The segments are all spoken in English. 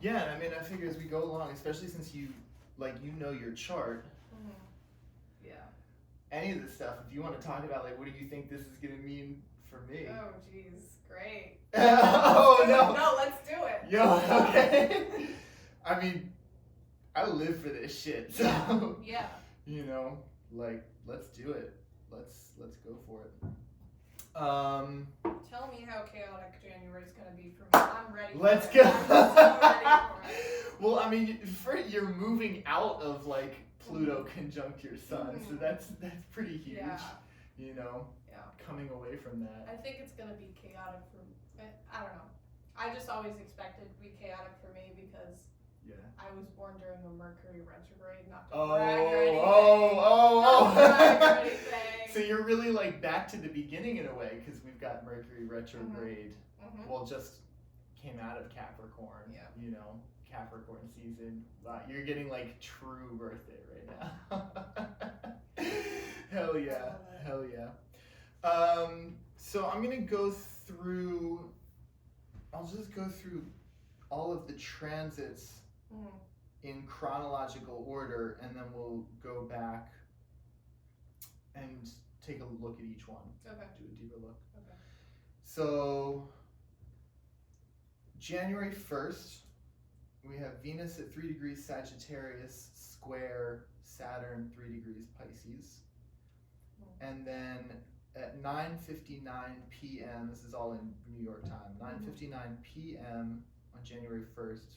Yeah, I mean, I figure as we go along, especially since you know your chart. Mm-hmm. Yeah. Any of this stuff, if you want to talk about like, what do you think this is gonna mean for me? Oh, geez, great. Oh no. No, let's do it. Yo, okay. I mean, I live for this shit, so yeah. You know, like, let's do it. Let's go for it. Tell me how chaotic January is gonna be for me. I'm ready. Let's for go. it. I'm so ready for it. Well, I mean, you're moving out of like Pluto conjunct your sun, so that's pretty huge. Yeah. You know. Yeah. Coming away from that. I think it's gonna be chaotic for. I don't know. I just always expected it to be chaotic for me because. Yeah. I was born during a Mercury retrograde, not to Oh, brag or anything. oh. Not to brag or anything. So you're really like back to the beginning in a way because we've got Mercury retrograde. Mm-hmm. Well, just came out of Capricorn. Yeah. You know, Capricorn season. Wow, you're getting like true birthday right now. Hell yeah. Hell yeah. So I'm gonna go through. I'll just go through all of the transits in chronological order, and then we'll go back and take a look at each one. Okay. Do a deeper look. Okay. So, January 1st, we have Venus at 3 degrees Sagittarius, square Saturn, 3 degrees Pisces. And then at 9:59 p.m., this is all in New York time, 9:59 p.m. on January 1st,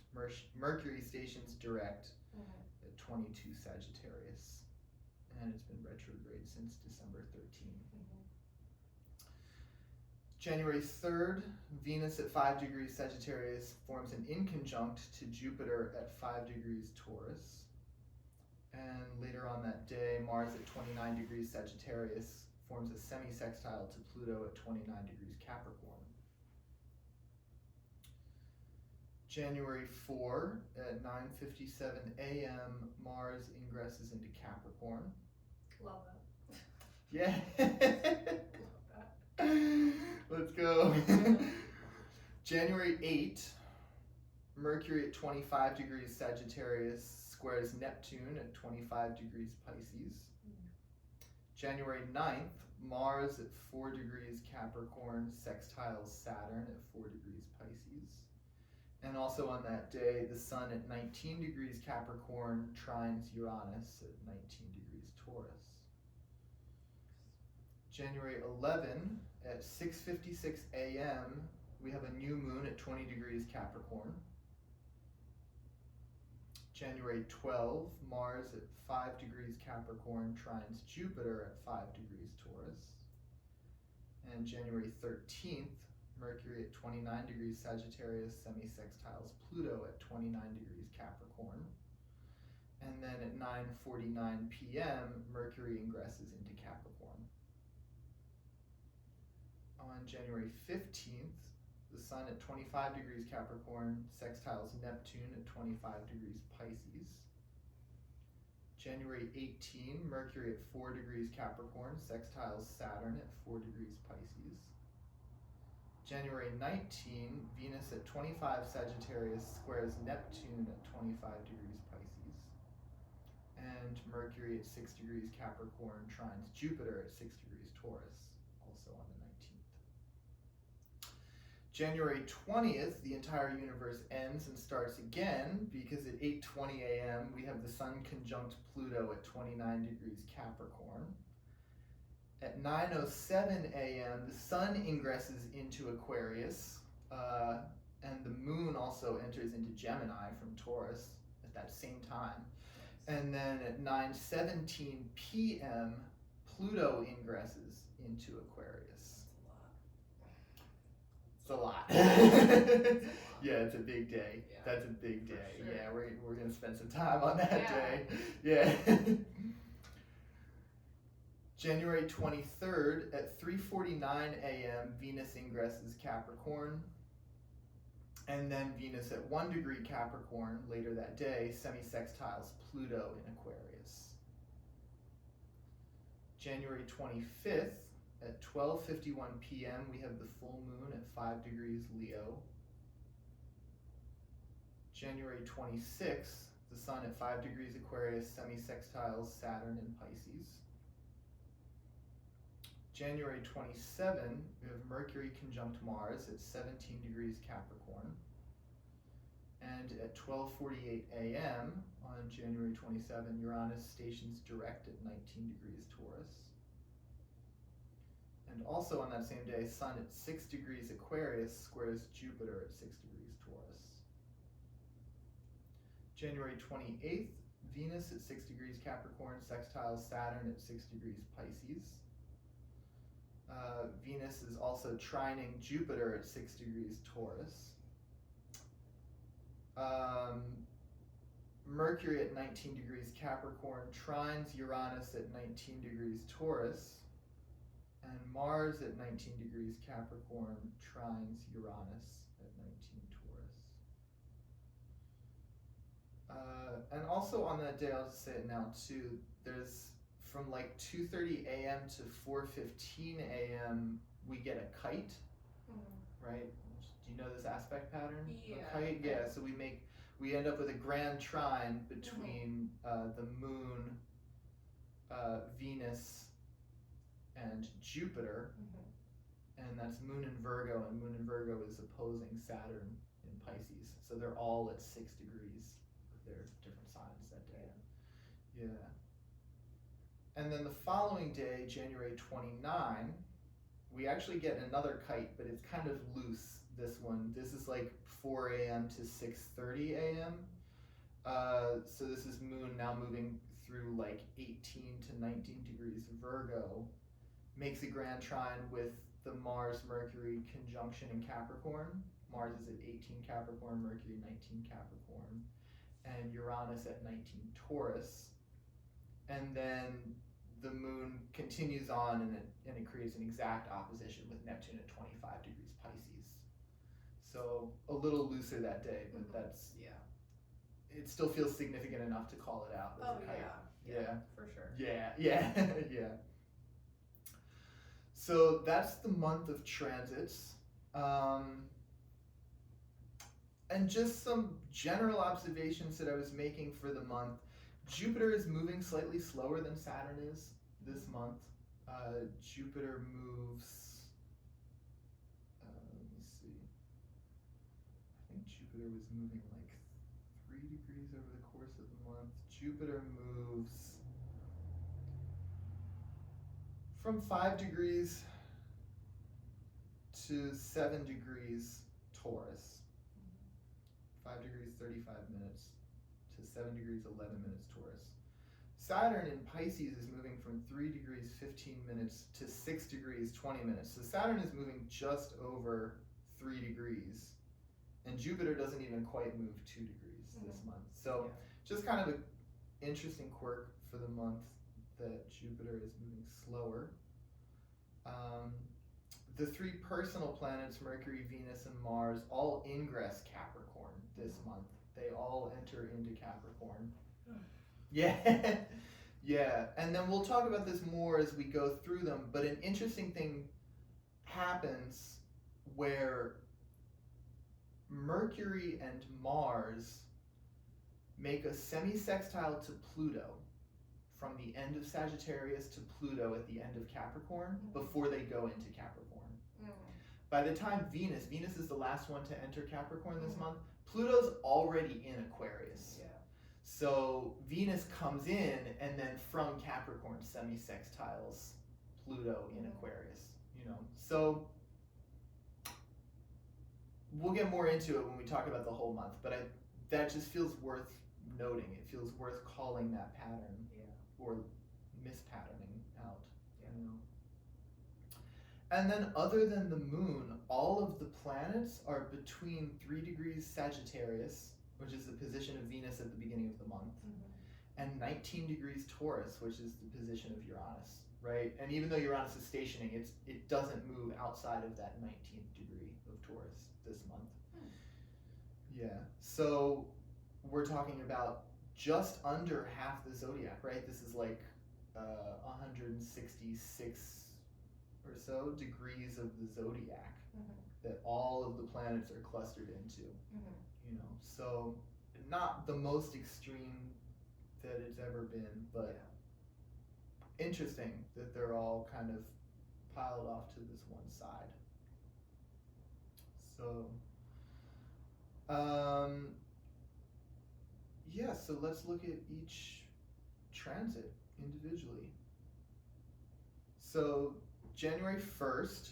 Mercury stations direct at 22 Sagittarius. And it's been retrograde since December 13. January 3rd, Venus at 5 degrees Sagittarius forms an inconjunct to Jupiter at 5 degrees Taurus. And later on that day, Mars at 29 degrees Sagittarius forms a semi-sextile to Pluto at 29 degrees Capricorn. January 4 at 9:57 a.m., Mars ingresses into Capricorn. Love that. Yeah. Love that. Let's go. January 8, Mercury at 25 degrees Sagittarius squares Neptune at 25 degrees Pisces. January 9th, Mars at 4 degrees Capricorn sextiles Saturn at 4 degrees Pisces. And also on that day, the Sun at 19 degrees Capricorn trines Uranus at 19 degrees Taurus. January 11 at 6:56 a.m., we have a new moon at 20 degrees Capricorn. January 12, Mars at 5 degrees Capricorn trines Jupiter at 5 degrees Taurus. And January 13th, Mercury at 29 degrees Sagittarius semi-sextiles Pluto at 29 degrees Capricorn. And then at 9:49 p.m., Mercury ingresses into Capricorn. On January 15th, the Sun at 25 degrees Capricorn sextiles Neptune at 25 degrees Pisces. January 18, Mercury at 4 degrees Capricorn sextiles Saturn at 4 degrees Pisces. January 19, Venus at 25 Sagittarius squares Neptune at 25 degrees Pisces. And Mercury at 6 degrees Capricorn trines Jupiter at 6 degrees Taurus, also on the 19th. January 20th, the entire universe ends and starts again because at 8:20 a.m. we have the Sun conjunct Pluto at 29 degrees Capricorn. At 9:07 a.m., the Sun ingresses into Aquarius, and the Moon also enters into Gemini from Taurus at that same time. And then at 9:17 p.m., Pluto ingresses into Aquarius. It's a lot. Yeah, it's a big day. Yeah. That's a big day. Sure. Yeah, we're gonna spend some time on that Yeah. day. Yeah. January 23rd at 3:49 a.m., Venus ingresses Capricorn. And then Venus at 1 degree Capricorn later that day semi-sextiles Pluto in Aquarius. January 25th at 12:51 p.m., we have the full moon at 5 degrees Leo. January 26th, the Sun at 5 degrees Aquarius semi-sextiles Saturn in Pisces. January 27, we have Mercury conjunct Mars at 17 degrees Capricorn. And at 12:48 a.m. on January 27, Uranus stations direct at 19 degrees Taurus. And also on that same day, Sun at 6 degrees Aquarius squares Jupiter at 6 degrees Taurus. January 28th, Venus at 6 degrees Capricorn sextiles Saturn at 6 degrees Pisces. Venus is also trining Jupiter at 6 degrees Taurus. Mercury at 19 degrees Capricorn trines Uranus at 19 degrees Taurus. And Mars at 19 degrees Capricorn trines Uranus at 19 Taurus. And also on that day, I'll just say it now too, there's from like 2:30 a.m. to 4:15 a.m. we get a kite, right? Do you know this aspect pattern? Yeah. A kite? Yeah, so we end up with a grand trine between the moon, Venus, and Jupiter, and that's moon in Virgo, and moon in Virgo is opposing Saturn in Pisces. So they're all at 6 degrees of their different signs that day. Yeah. And then the following day, January 29, we actually get another kite, but it's kind of loose, this one. This is like 4 a.m. to 6:30 a.m. So this is moon now moving through like 18 to 19 degrees Virgo, makes a grand trine with the Mars-Mercury conjunction in Capricorn. Mars is at 18 Capricorn, Mercury 19 Capricorn, and Uranus at 19 Taurus. And then the moon continues on and it creates an exact opposition with Neptune at 25 degrees Pisces. So a little looser that day, but that's, it still feels significant enough to call it out as a kite. Yeah, for sure. Yeah. Yeah. So that's the month of transits. And just some general observations that I was making for the month. Jupiter is moving slightly slower than Saturn is this month. Jupiter moves, let me see, I think Jupiter was moving like 3 degrees over the course of the month. Jupiter moves from 5 degrees to 7 degrees Taurus. 5 degrees 35 minutes to 7 degrees 11 minutes Taurus. Saturn in Pisces is moving from 3 degrees 15 minutes to 6 degrees 20 minutes. So Saturn is moving just over 3 degrees, and Jupiter doesn't even quite move 2 degrees this month. So just kind of an interesting quirk for the month that Jupiter is moving slower. The 3 personal planets, Mercury, Venus, and Mars, all ingress Capricorn this month. They all enter into Capricorn. Yeah. And then we'll talk about this more as we go through them, but an interesting thing happens where Mercury and Mars make a semi-sextile to Pluto from the end of Sagittarius to Pluto at the end of Capricorn before they go into Capricorn. By the time Venus is the last one to enter Capricorn this month, Pluto's already in Aquarius. So Venus comes in, and then from Capricorn semi-sextiles Pluto in Aquarius, So we'll get more into it when we talk about the whole month, but that just feels worth noting. It feels worth calling that pattern or mispatterning out. And then other than the moon, all of the planets are between 3 degrees Sagittarius, which is the position of Venus at the beginning of the month, and 19 degrees Taurus, which is the position of Uranus, right? And even though Uranus is stationing, it doesn't move outside of that 19th degree of Taurus this month. So we're talking about just under half the zodiac, right? This is like 166 or so degrees of the zodiac that all of the planets are clustered into. So not the most extreme that it's ever been, but interesting that they're all kind of piled off to this one side. So, yeah, so let's look at each transit individually. So, January 1st,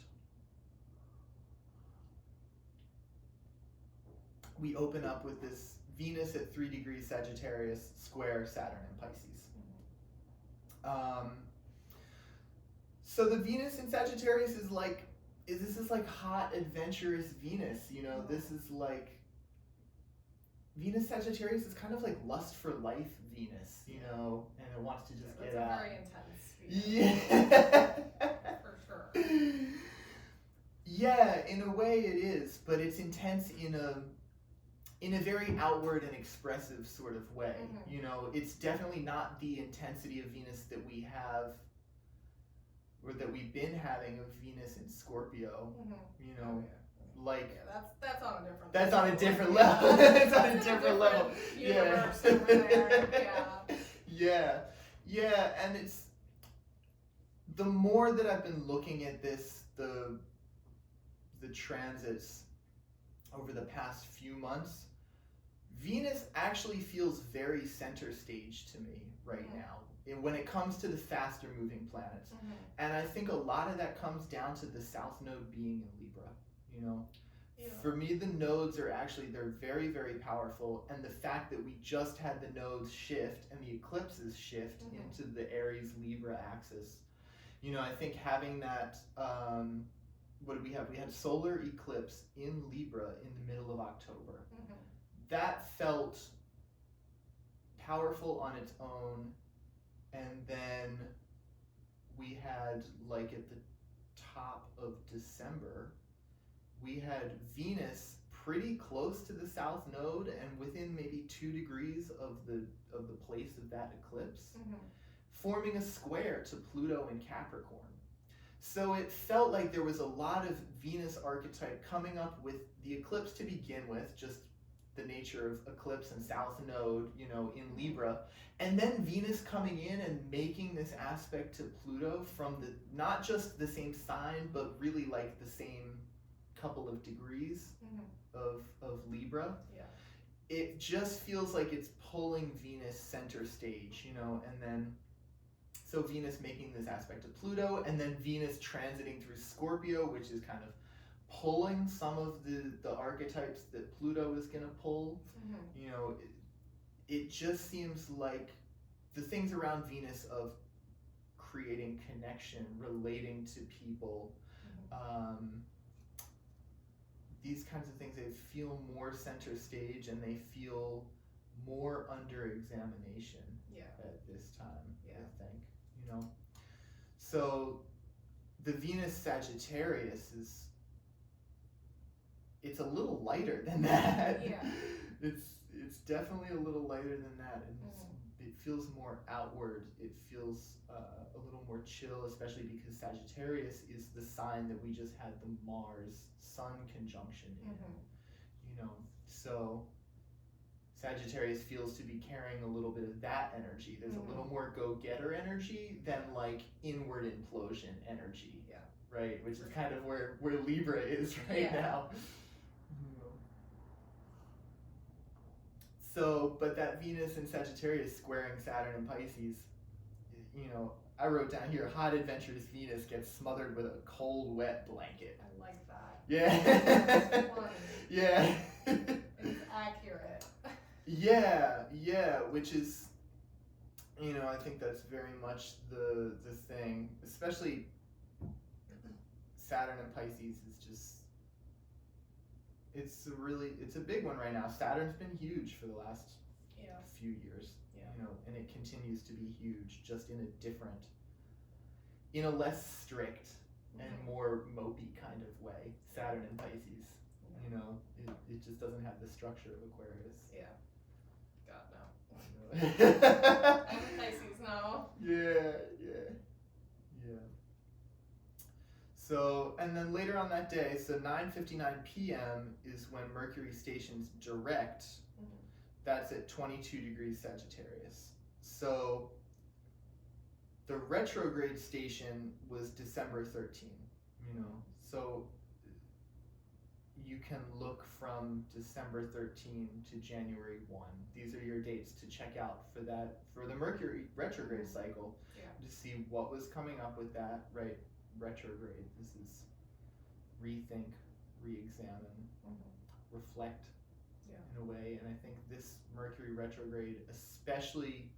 we open up with this Venus at 3 degrees Sagittarius square Saturn in Pisces. So the Venus in Sagittarius is like, this is like hot, adventurous Venus, you know, this is like, Venus Sagittarius is kind of like lust for life Venus, you know, and it wants to just get out. It's very intense Venus. Yeah. For sure. Yeah, in a way it is, but it's intense in a very outward and expressive sort of way. You know, it's definitely not the intensity of Venus that we have, or that we've been having of Venus in Scorpio. You know, like that's on a different. That's on a different level. It's on a different level. Universe over there. Yeah, and it's the more that I've been looking at this, the transits over the past few months, Venus actually feels very center stage to me right now when it comes to the faster moving planets. And I think a lot of that comes down to the South Node being in Libra, you know. For me, the nodes are actually, they're very, very powerful, and the fact that we just had the nodes shift and the eclipses shift into the Aries Libra axis, you know, I think having that, what did we have? We had solar eclipse in Libra in the middle of October. That felt powerful on its own, and then we had, like, at the top of December, we had Venus pretty close to the South Node and within maybe 2 degrees of the place of that eclipse, forming a square to Pluto in Capricorn. So it felt like there was a lot of Venus archetype coming up with the eclipse to begin with, just the nature of eclipse and South Node, you know, in Libra, and then Venus coming in and making this aspect to Pluto from the, not just the same sign, but really like the same couple of degrees of Libra. It just feels like it's pulling Venus center stage, you know, and then so Venus making this aspect to Pluto, and then Venus transiting through Scorpio, which is kind of pulling some of the archetypes that Pluto is going to pull. You know, it just seems like the things around Venus of creating connection, relating to people, these kinds of things, they feel more center stage and they feel more under examination at this time, I think, you know. So the Venus Sagittarius is, it's a little lighter than that. It's definitely a little lighter than that, and it feels more outward. It feels a little more chill, especially because Sagittarius is the sign that we just had the Mars-Sun conjunction in. You know, so Sagittarius feels to be carrying a little bit of that energy. There's a little more go-getter energy than like inward implosion energy. Right, which is kind of where Libra is right now. So, but that Venus in Sagittarius squaring Saturn and Pisces, you know, I wrote down here, hot adventurous Venus gets smothered with a cold, wet blanket. I like that. Yeah. Yeah. It's accurate. Yeah, which is, you know, I think that's very much the thing, especially Saturn and Pisces is just, it's a big one right now. Saturn's been huge for the last few years, you know, and it continues to be huge, just in a less strict and more mopey kind of way. Saturn and Pisces, you know, it just doesn't have the structure of Aquarius. God, no. Pisces, no. Yeah. So, and then later on that day, so 9:59 p.m. is when Mercury stations direct That's at 22 degrees Sagittarius. So the retrograde station was December 13, so you can look from December 13 to January 1. These are your dates to check out for the Mercury retrograde cycle, to see what was coming up with that, right? Retrograde. This is rethink, re-examine, reflect in a way. And I think this Mercury retrograde, especially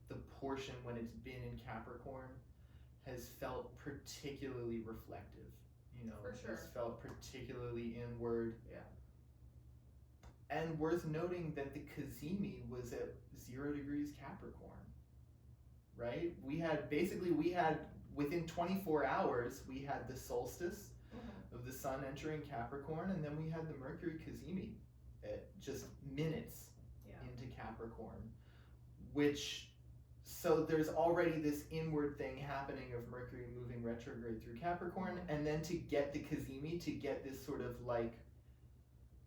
the portion when it's been in Capricorn, has felt particularly reflective. For sure. It's felt particularly inward. Yeah. And worth noting that the Cazimi was at 0 degrees Capricorn, right? We had within 24 hours, we had the solstice of the sun entering Capricorn, and then we had the Mercury Cazimi at just minutes into Capricorn, so there's already this inward thing happening of Mercury moving retrograde through Capricorn, and then to get the Cazimi, to get this sort of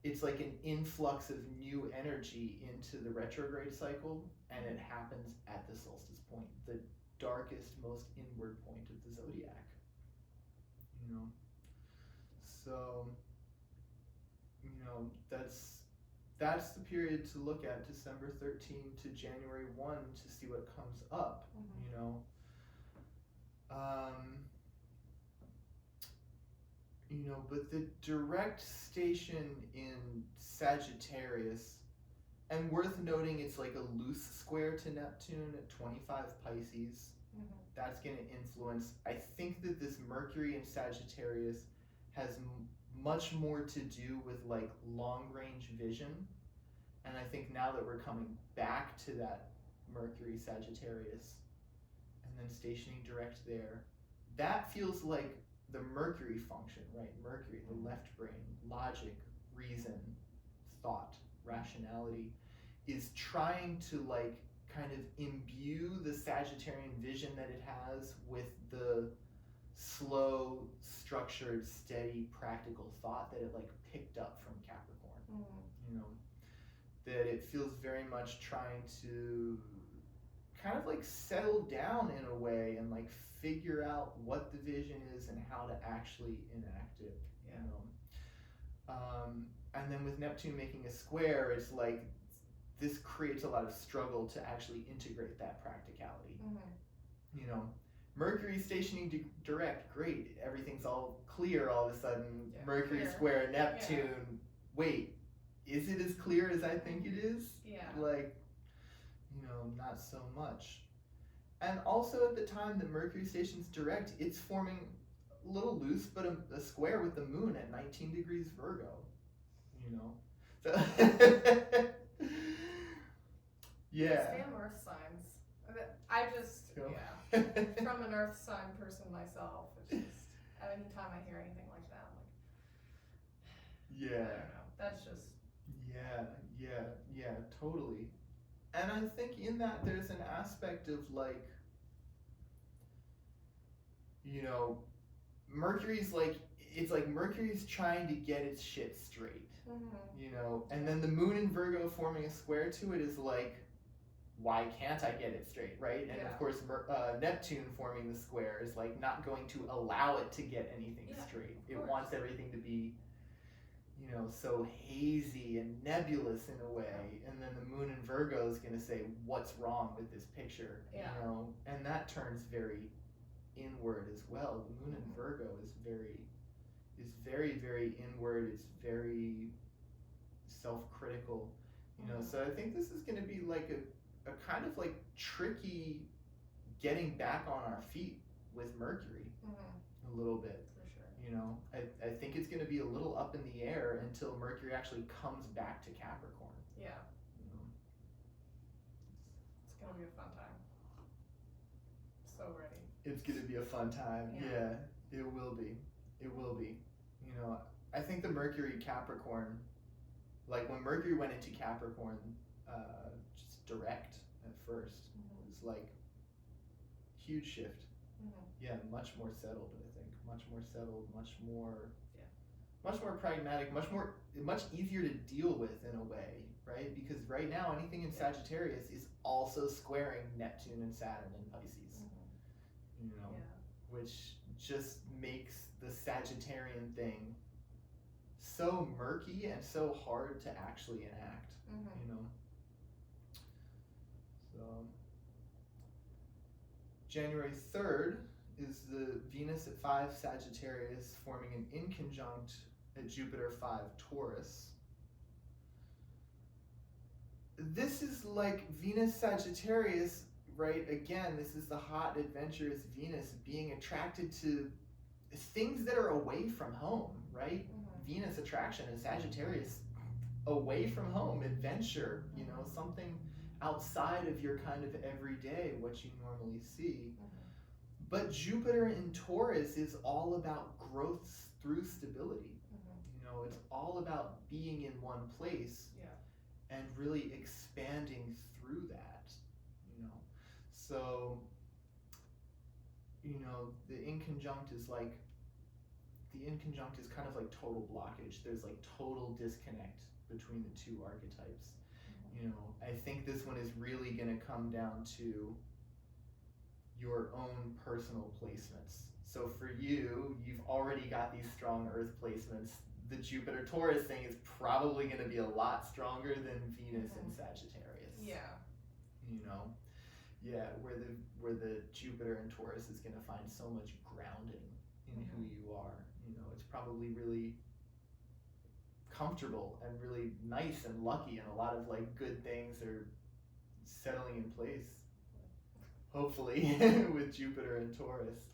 it's like an influx of new energy into the retrograde cycle, and it happens at the solstice point, the darkest, most inward point of the zodiac. So, that's the period to look at, December 13 to January 1, to see what comes up, but the direct station in Sagittarius, and worth noting, it's like a loose square to Neptune at 25 Pisces. That's going to influence, I think that this Mercury in Sagittarius has much more to do with long range vision. And I think now that we're coming back to that Mercury Sagittarius and then stationing direct there, that feels like the Mercury function, right? Mercury, the left brain, logic, reason, thought, rationality, is trying to kind of imbue the Sagittarian vision that it has with the slow, structured, steady, practical thought that it picked up from Capricorn. That it feels very much trying to kind of settle down in a way and figure out what the vision is and how to actually enact it. And then with Neptune making a square, it's this creates a lot of struggle to actually integrate that practicality. Mercury stationing direct, great, everything's all clear all of a sudden. Mercury square Neptune, wait, is it as clear as I think it is? Not so much. And also at the time that Mercury station's direct, it's forming a little loose, but a square with the moon at 19 degrees Virgo. So yeah. Damn Earth signs. I just, from an Earth sign person myself, it's just, anytime I hear anything like that, I'm I don't know. That's just. Yeah, totally. And I think in that there's an aspect of Mercury's Mercury's trying to get its shit straight, and then the moon in Virgo forming a square to it is why can't I get it straight, right? And of course Neptune forming the square is not going to allow it to get anything straight. It wants everything to be so hazy and nebulous in a way, and then the moon in Virgo is going to say, what's wrong with this picture? And that turns very inward as well. The moon in Virgo is very, very inward. It's very self-critical, so I think this is going to be a kind of tricky getting back on our feet with Mercury a little bit. I think it's going to be a little up in the air until Mercury actually comes back to Capricorn. It's going to be a fun time. So ready. It's going to be a fun time. Yeah, it will be. It will be. I think the Mercury Capricorn, when Mercury went into Capricorn, just direct at first, it was huge shift. Much more settled, I think. Much more settled, much more much more pragmatic, much easier to deal with in a way, right? Because right now anything in Sagittarius is also squaring Neptune and Saturn in Pisces, you know, which just makes the Sagittarian thing so murky and so hard to actually enact, you know. So January 3rd is the Venus at 5 Sagittarius forming an inconjunct at Jupiter 5 Taurus. This is like Venus Sagittarius, right? Again, this is the hot, adventurous Venus being attracted to things that are away from home, right? Venus attraction in Sagittarius, away from home, adventure, you know, something outside of your kind of everyday, what you normally see. But Jupiter in Taurus is all about growth through stability. You know, it's all about being in one place and really expanding through that, you know. So, you know, the inconjunct is kind of like total blockage. There's like total disconnect between the two archetypes. You know, I think this one is really going to come down to your own personal placements. So for you, you've already got these strong Earth placements. The Jupiter Taurus thing is probably going to be a lot stronger than Venus in Sagittarius. Yeah. You know, where the Jupiter in Taurus is going to find so much grounding in who you are. You know, it's probably really comfortable and really nice and lucky, and a lot of like good things are settling in place. Hopefully, with Jupiter and Taurus.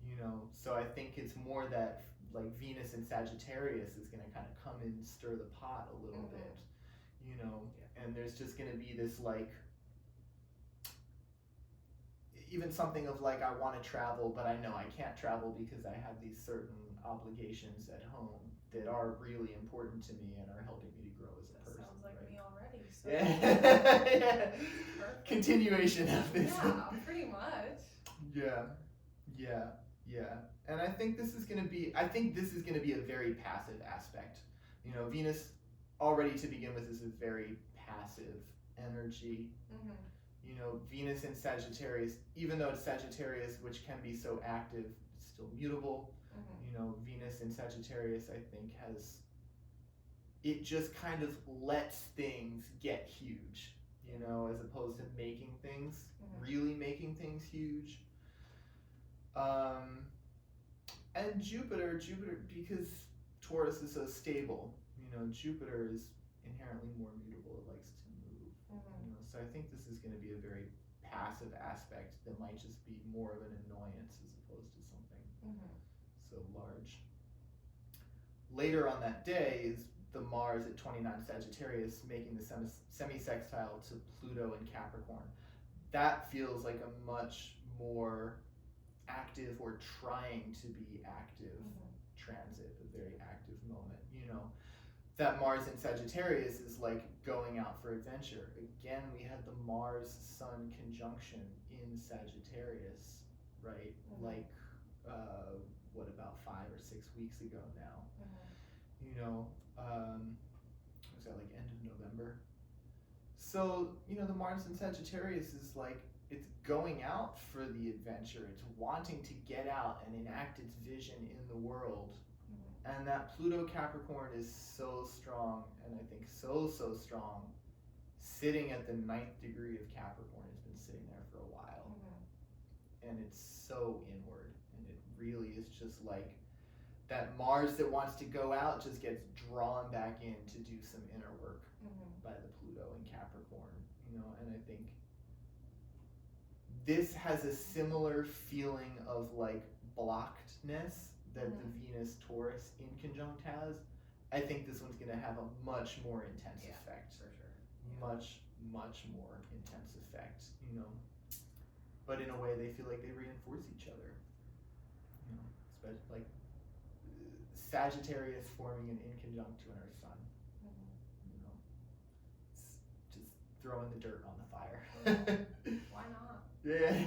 You know, so I think it's more that like Venus in Sagittarius is going to kind of come and stir the pot a little bit, you know, and there's just going to be this like, even something of like, I want to travel, but I know I can't travel because I have these certain obligations at home that are really important to me and are helping me to grow as a person. Sounds like me already. So yeah. Continuation of this. Yeah, pretty much. Yeah. And I think this is going to be a very passive aspect. You know, Venus already to begin with is a very passive energy. You know, Venus in Sagittarius, even though it's Sagittarius, which can be so active, it's still mutable. You know, Venus in Sagittarius, I think, it just kind of lets things get huge, you know, as opposed to really making things huge. And Jupiter, because Taurus is so stable, you know, Jupiter is inherently more mutable. It likes to move. You know, so I think this is going to be a very passive aspect that might just be more of an annoyance as opposed to something so large. Later on that day is the Mars at 29 Sagittarius making the semi-sextile to Pluto in Capricorn. That feels like a much more active or trying to be active transit, a very active moment, you know. That Mars in Sagittarius is like going out for adventure. Again, we had the Mars-Sun conjunction in Sagittarius, right? Like, what, about 5 or 6 weeks ago now? You know, was that like end of November? So, you know, the Mars in Sagittarius is like, it's going out for the adventure. It's wanting to get out and enact its vision in the world. And that Pluto Capricorn is so strong, and I think so strong, sitting at the 9th degree of Capricorn. It's been sitting there for a while. And it's so inward, and it really is just like that Mars that wants to go out just gets drawn back in to do some inner work by the Pluto in Capricorn, you know. And I think this has a similar feeling of like blockedness that the Venus Taurus inconjunct has. I think this one's going to have a much more intense effect. For sure. Much more intense effect, you know. But in a way, they feel like they reinforce each other. You know, especially like Sagittarius forming an inconjunct to an Earth Sun. You know, it's just throwing the dirt on the fire. Why not? Yeah.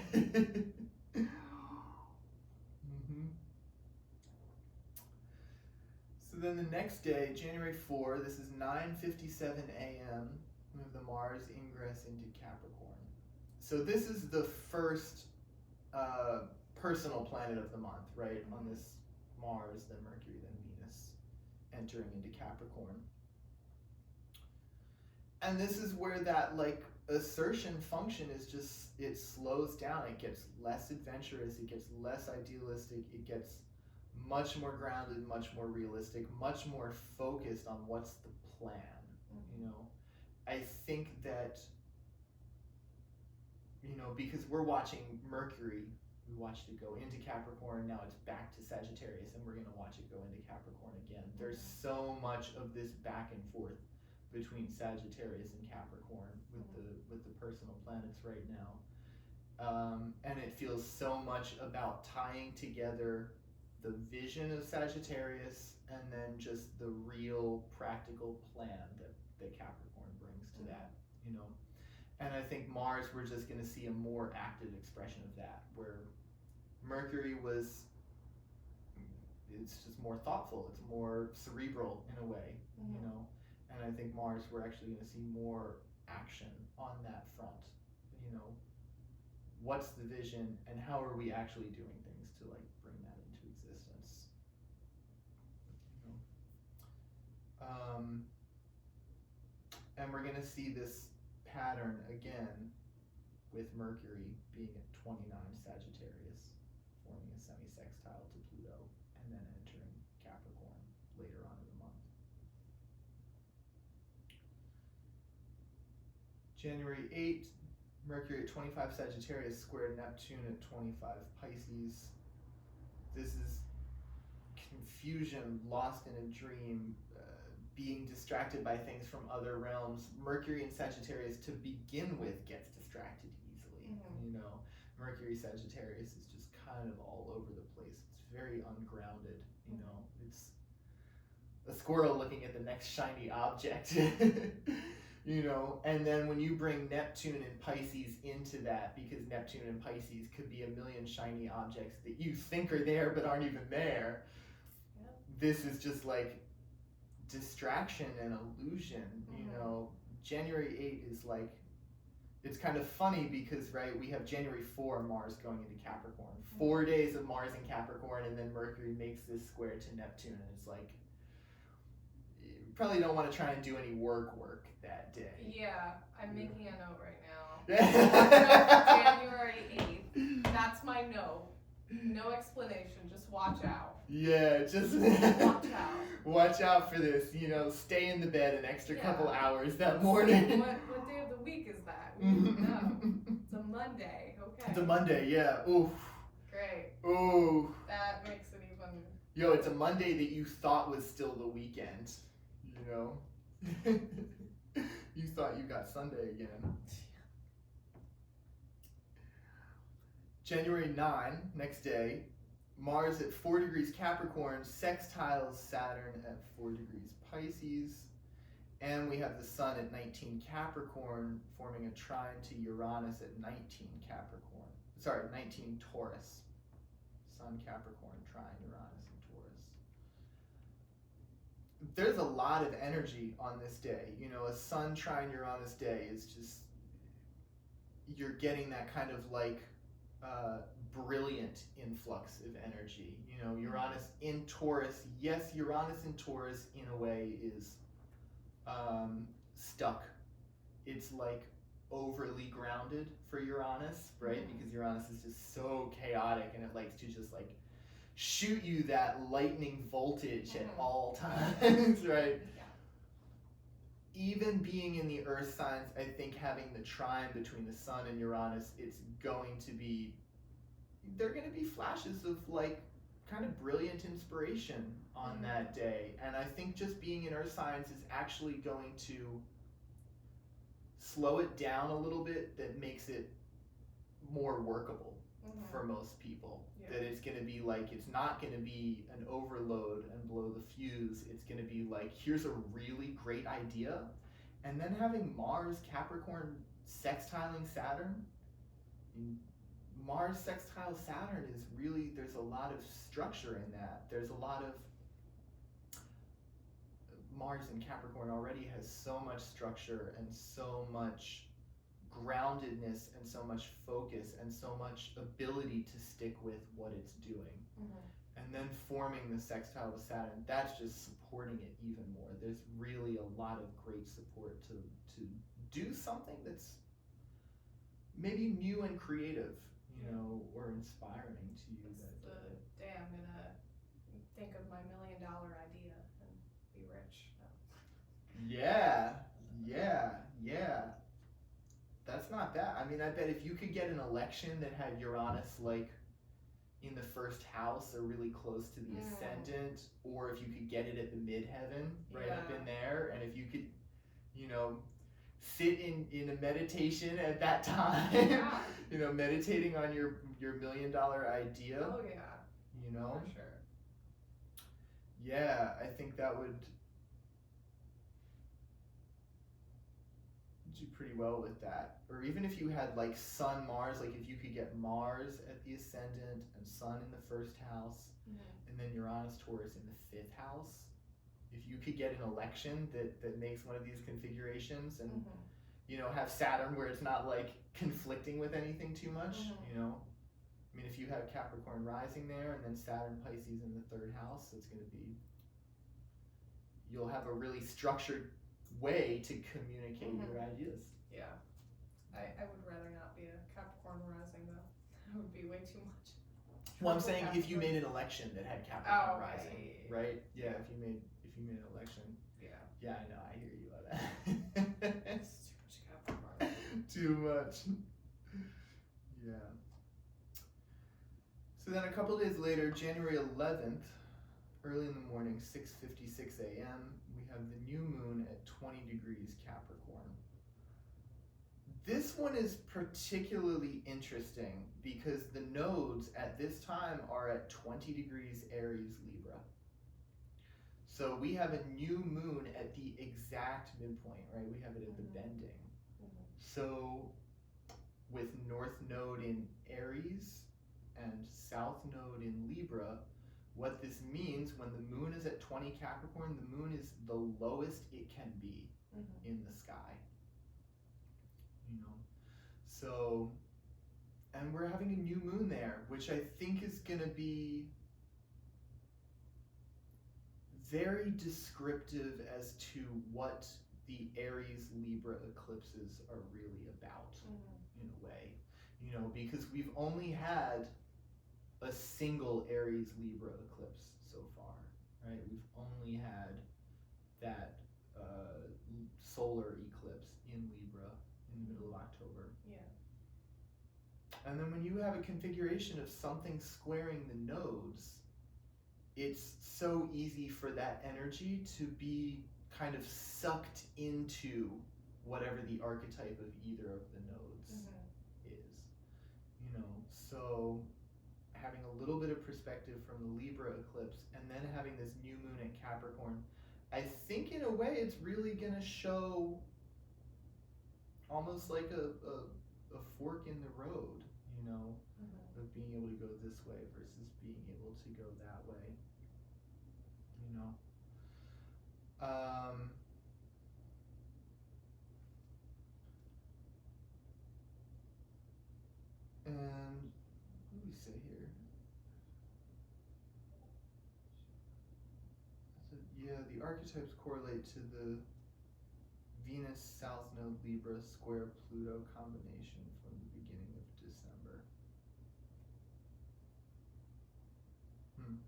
So then next day, January 4, this is 9:57 a.m. We have the Mars ingress into Capricorn. So this is the first personal planet of the month, right? On this Mars, then Mercury, then Venus entering into Capricorn. And this is where that like assertion function is just, it slows down, it gets less adventurous, it gets less idealistic, it gets much more grounded, much more realistic, much more focused on what's the plan. You know, I think that, you know, because we're watching Mercury, we watched it go into Capricorn, now it's back to Sagittarius, and we're going to watch it go into Capricorn again. There's so much of this back and forth between Sagittarius and Capricorn with the personal planets right now. And it feels so much about tying together the vision of Sagittarius and then just the real practical plan that Capricorn brings to that, you know. And I think Mars, we're just going to see a more active expression of that, where Mercury it's just more thoughtful, it's more cerebral in a way, you know. And I think Mars, we're actually going to see more action on that front, you know. What's the vision and how are we actually doing things to like bring that into existence, you know. And we're going to see this pattern again with Mercury being at 29 Sagittarius, forming a semi-sextile to Pluto, and then entering Capricorn later on in the month. January 8th, Mercury at 25 Sagittarius squared Neptune at 25 Pisces. This is confusion, lost in a dream, being distracted by things from other realms. Mercury in Sagittarius to begin with gets distracted easily. You know, Mercury Sagittarius is just kind of all over the place. It's very ungrounded, you know. It's a squirrel looking at the next shiny object. You know, and then when you bring Neptune and Pisces into that, because Neptune and Pisces could be a million shiny objects that you think are there but aren't even there, this is just like distraction and illusion, you know. January 8 is like, it's kind of funny because, right, we have January 4, Mars going into Capricorn. 4 days of Mars in Capricorn, and then Mercury makes this square to Neptune, and it's like, you probably don't want to try and do any work that day. Yeah, I'm making a note right now. January 8th. That's my note. No explanation, just watch out. Yeah, just watch out. Watch out for this, you know, stay in the bed an extra couple hours that morning. What day of the week is that? We don't know. It's a Monday, okay. It's a Monday, yeah. Oof. Great. Ooh. That makes it even... Yo, it's a Monday that you thought was still the weekend, you know? You thought you got Sunday again. January 9, next day, Mars at 4 degrees Capricorn sextiles Saturn at 4 degrees Pisces, and we have the Sun at 19 Capricorn forming a trine to Uranus at 19 Capricorn. Sorry, 19 Taurus. Sun Capricorn trine Uranus and Taurus. There's a lot of energy on this day. You know, a Sun trine Uranus day is just, you're getting that kind of like brilliant influx of energy. You know, Uranus in Taurus, yes, Uranus in Taurus in a way is stuck. It's like overly grounded for Uranus, right? Because Uranus is just so chaotic and it likes to just like shoot you that lightning voltage at all times, right? Even being in the earth signs, I think having the trine between the Sun and Uranus, it's going to be, there are going to be flashes of like kind of brilliant inspiration on that day. And I think just being in earth signs is actually going to slow it down a little bit, that makes it more workable for most people. That it's going to be like, it's not going to be an overload and blow the fuse. It's going to be like, here's a really great idea. And then having Mars Capricorn sextiling Saturn, Mars sextile Saturn is really, there's a lot of structure in that. There's a lot of Mars in Capricorn already has so much structure and so much groundedness and so much focus and so much ability to stick with what it's doing. And then forming the sextile with Saturn, that's just supporting it even more. There's really a lot of great support to do something that's maybe new and creative, you know, or inspiring to you. It's the day I'm gonna think of my $1 million idea and be rich. Yeah. That's not bad. I mean, I bet if you could get an election that had Uranus like in the first house or really close to the ascendant, or if you could get it at the midheaven, right up in there, and if you could, you know, sit in a meditation at that time, you know, meditating on your $1 million idea. Oh yeah. You know? For sure. Yeah, I think that would do pretty well with that. Or even if you had like Sun, Mars, like if you could get Mars at the ascendant and Sun in the first house, and then Uranus, Taurus in the 5th house, if you could get an election that makes one of these configurations and you know, have Saturn where it's not like conflicting with anything too much, you know. I mean, if you have Capricorn rising there and then Saturn Pisces in the 3rd house, it's going to be, you'll have a really structured way to communicate your ideas. Yeah. I would rather not be a Capricorn rising though. That would be way too much. Well, I'm saying if you made an election that had Capricorn rising, right? Yeah, if you made an election. Yeah. Yeah, I know. I hear you on that. It's too much Capricorn. Too much. Yeah. So then a couple days later, January 11th, early in the morning, 6:56 a.m., we have the new moon at 20 degrees Capricorn. This one is particularly interesting because the nodes at this time are at 20 degrees Aries Libra. So we have a new moon at the exact midpoint, right? We have it at the bending. So with North Node in Aries and South Node in Libra, what this means when the moon is at 20 Capricorn, the moon is the lowest it can be in the sky. You know, so, and we're having a new moon there, which I think is going to be very descriptive as to what the Aries Libra eclipses are really about, in a way, you know, because we've only had a single Aries Libra eclipse so far, right? We've only had that solar eclipse in Libra in the middle of October. Yeah. And then when you have a configuration of something squaring the nodes, it's so easy for that energy to be kind of sucked into whatever the archetype of either of the nodes is, you know. So having a little bit of perspective from the Libra eclipse and then having this new moon in Capricorn, I think in a way it's really going to show almost like a fork in the road, you know, of being able to go this way versus being able to go that way, you know. And what do we say here? So, yeah, the archetypes correlate to the Venus South Node Libra square Pluto combination from the beginning of December. I'm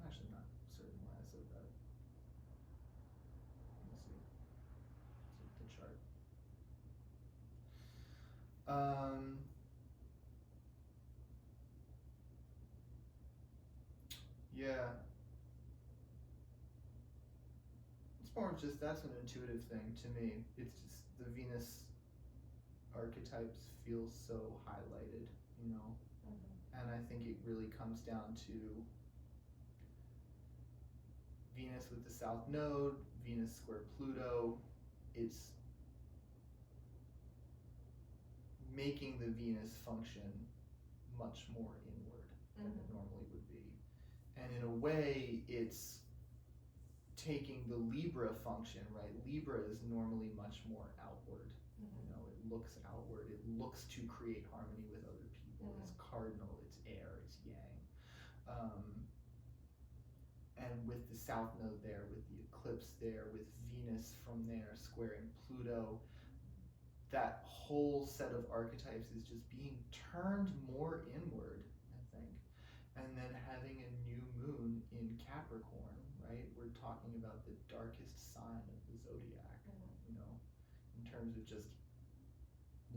actually not certain why I said that. Let me see. Let's look at the chart. Yeah. It's more of just, that's an intuitive thing to me. It's just the Venus archetypes feel so highlighted, you know? And I think it really comes down to Venus with the South Node, Venus square Pluto. It's making the Venus function much more inward than it normally would be. And in a way, it's taking the Libra function, right? Libra is normally much more outward. Mm-hmm. You know, it looks outward. It looks to create harmony with other people. Mm-hmm. It's cardinal. It's air. It's yang. And with the South Node there, with the eclipse there, with Venus from there squaring Pluto, that whole set of archetypes is just being turned more inward, I think. And then having a new moon in Capricorn, right? We're talking about the darkest sign of the zodiac, mm-hmm. you know, in terms of just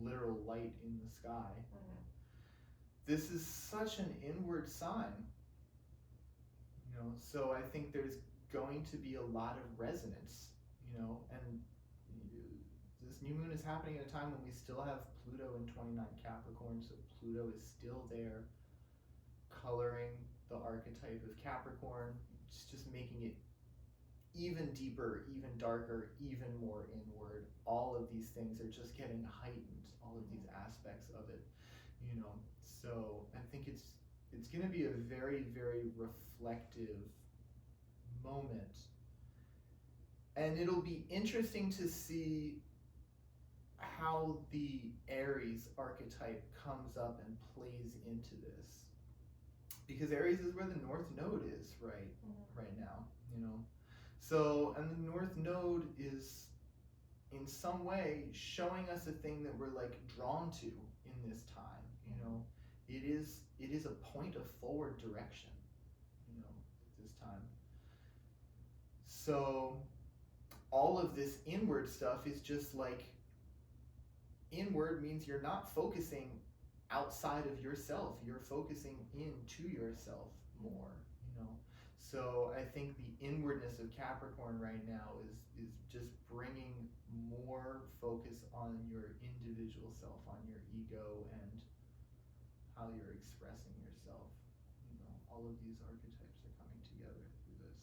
literal light in the sky. Mm-hmm. This is such an inward sign, you know, so I think there's going to be a lot of resonance, you know, and this new moon is happening at a time when we still have Pluto in 29 Capricorn, so Pluto is still there coloring the archetype of Capricorn. It's just making it even deeper, even darker, even more inward. All of these things are just getting heightened, all of these aspects of it, you know. So I think it's going to be a very, very reflective moment. And it'll be interesting to see how the Aries archetype comes up and plays into this. Because Aries is where the North Node is right now, you know. So, and the North Node is in some way showing us a thing that we're like drawn to in this time, you know. It is a point of forward direction, you know, at this time. So all of this inward stuff is just like, inward means you're not focusing outside of yourself, you're focusing into yourself more, you know. So I think the inwardness of Capricorn right now is just bringing more focus on your individual self, on your ego, and how you're expressing yourself. You know, all of these archetypes are coming together through this.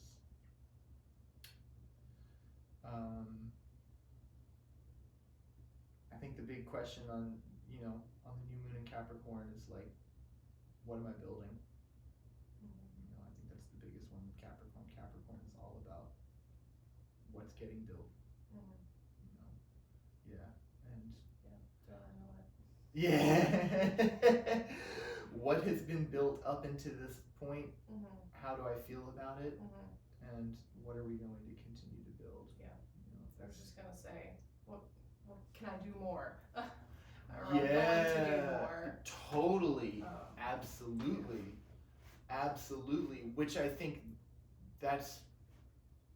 I think the big question on the new moon in Capricorn is like, what am I building? Mm-hmm. You know, I think that's the biggest one with Capricorn. Capricorn is all about what's getting built. Mm-hmm. You know, yeah, and do I know it? Yeah. What has been built up into this point? Mm-hmm. How do I feel about it? Mm-hmm. And what are we going to continue to build? Yeah. You know, I was just gonna say, what can I do more? Or yeah. I'm going to do more. Totally. Absolutely. Absolutely. Which I think that's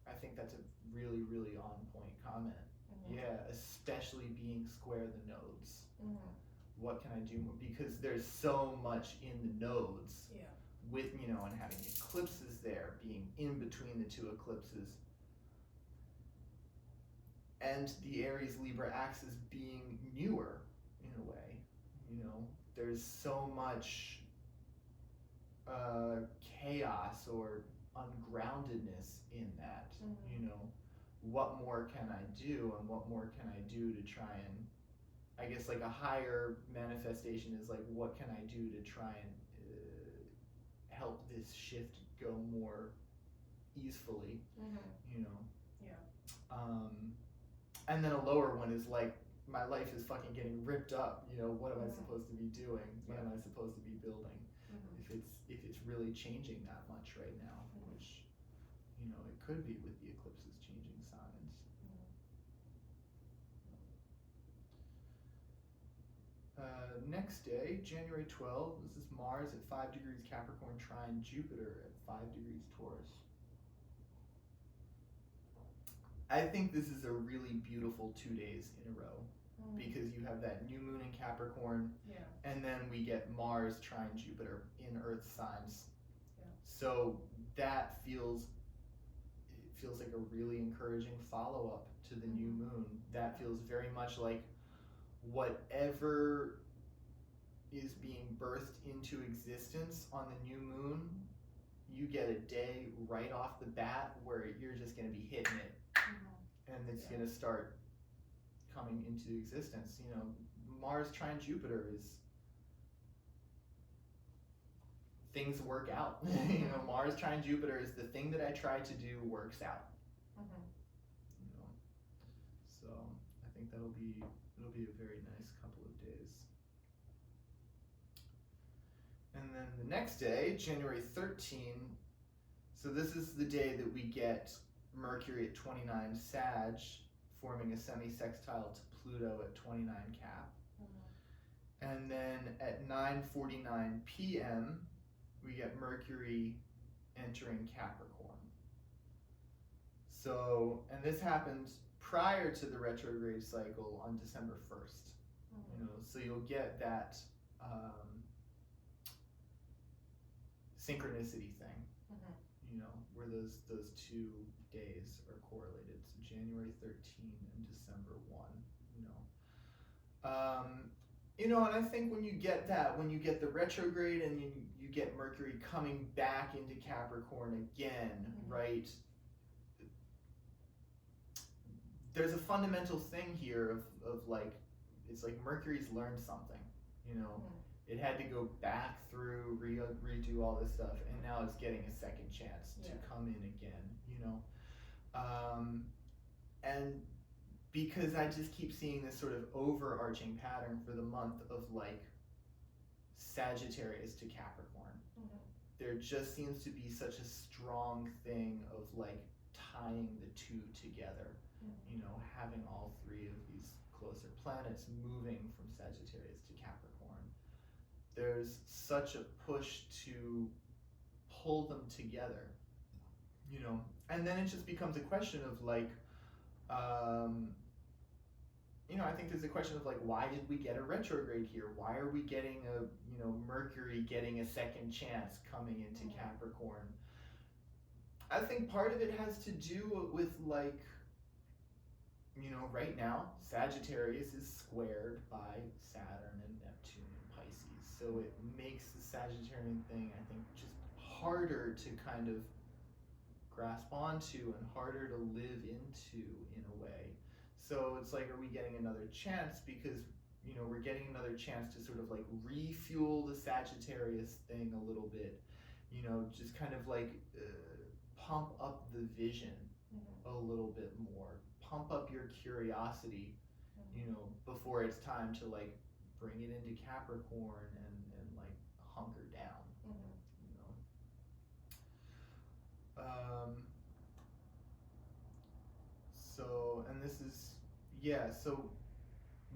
a really, really on point comment. Mm-hmm. Yeah, especially being square the nodes. Mm-hmm. What can I do more? Because there's so much in the nodes. Yeah. With, you know, and having eclipses there, being in between the two eclipses. And the Aries Libra axis being newer in a way, you know, there's so much chaos or ungroundedness in that. Mm-hmm. You know, what more can I do, and what more can I do to try and, I guess like a higher manifestation is like, what can I do to try and help this shift go more easily, Mm-hmm. you know. Yeah. And then a lower one is like, my life is fucking getting ripped up, you know, what am I Mm-hmm. supposed to be doing? What Yeah. am I supposed to be building? Mm-hmm. If it's really changing that much right now, Mm-hmm. which, you know, it could be with the eclipses changing signs. Next day, January 12th, this is Mars at 5 degrees Capricorn trine Jupiter at 5 degrees Taurus. I think this is a really beautiful 2 days in a row, because you have that new moon in Capricorn, Yeah. and then we get Mars trine Jupiter in Earth signs. Yeah. So that feels like a really encouraging follow-up to the new moon. That feels very much like whatever is being birthed into existence on the new moon, you get a day right off the bat where you're just going to be hitting it. Mm-hmm. And it's going to start coming into existence. You know, Mars trine Jupiter is, things work out. You know, Mars trine Jupiter is the thing that I try to do works out. You know, so I think it'll be a very nice couple of days. And then the next day, January 13, so this is the day that we get Mercury at 29 Sag, forming a semi-sextile to Pluto at 29 Cap. And then at 9:49 p.m., we get Mercury entering Capricorn. So, and this happened prior to the retrograde cycle on December 1st. You know, so you'll get that synchronicity thing. You know, where those 2 days are correlated. So January 13 and December 1. You know, and I think when you get that, when you get the retrograde and you get Mercury coming back into Capricorn again, right? There's a fundamental thing here of like, it's like Mercury's learned something, you know? It had to go back through, redo all this stuff, and now it's getting a second chance to come in again, you know? And because I just keep seeing this sort of overarching pattern for the month of like Sagittarius to Capricorn. There just seems to be such a strong thing of like tying the 2 together, you know, having all 3 of these closer planets moving from Sagittarius to Capricorn. There's such a push to pull them together, you know, and then it just becomes a question of like, you know, I think there's a question of like, why did we get a retrograde here? Why are we getting you know, Mercury getting a second chance coming into Capricorn? I think part of it has to do with like, you know, right now, Sagittarius is squared by Saturn and Neptune and Pisces. So it makes the Sagittarian thing, I think, just harder to kind of grasp onto and harder to live into in a way. So it's like, are we getting another chance? Because, you know, we're getting another chance to sort of like refuel the Sagittarius thing a little bit, you know, just kind of like pump up the vision a little bit more, pump up your curiosity, you know, before it's time to like bring it into Capricorn and like hunker down, you know. So, and this is, so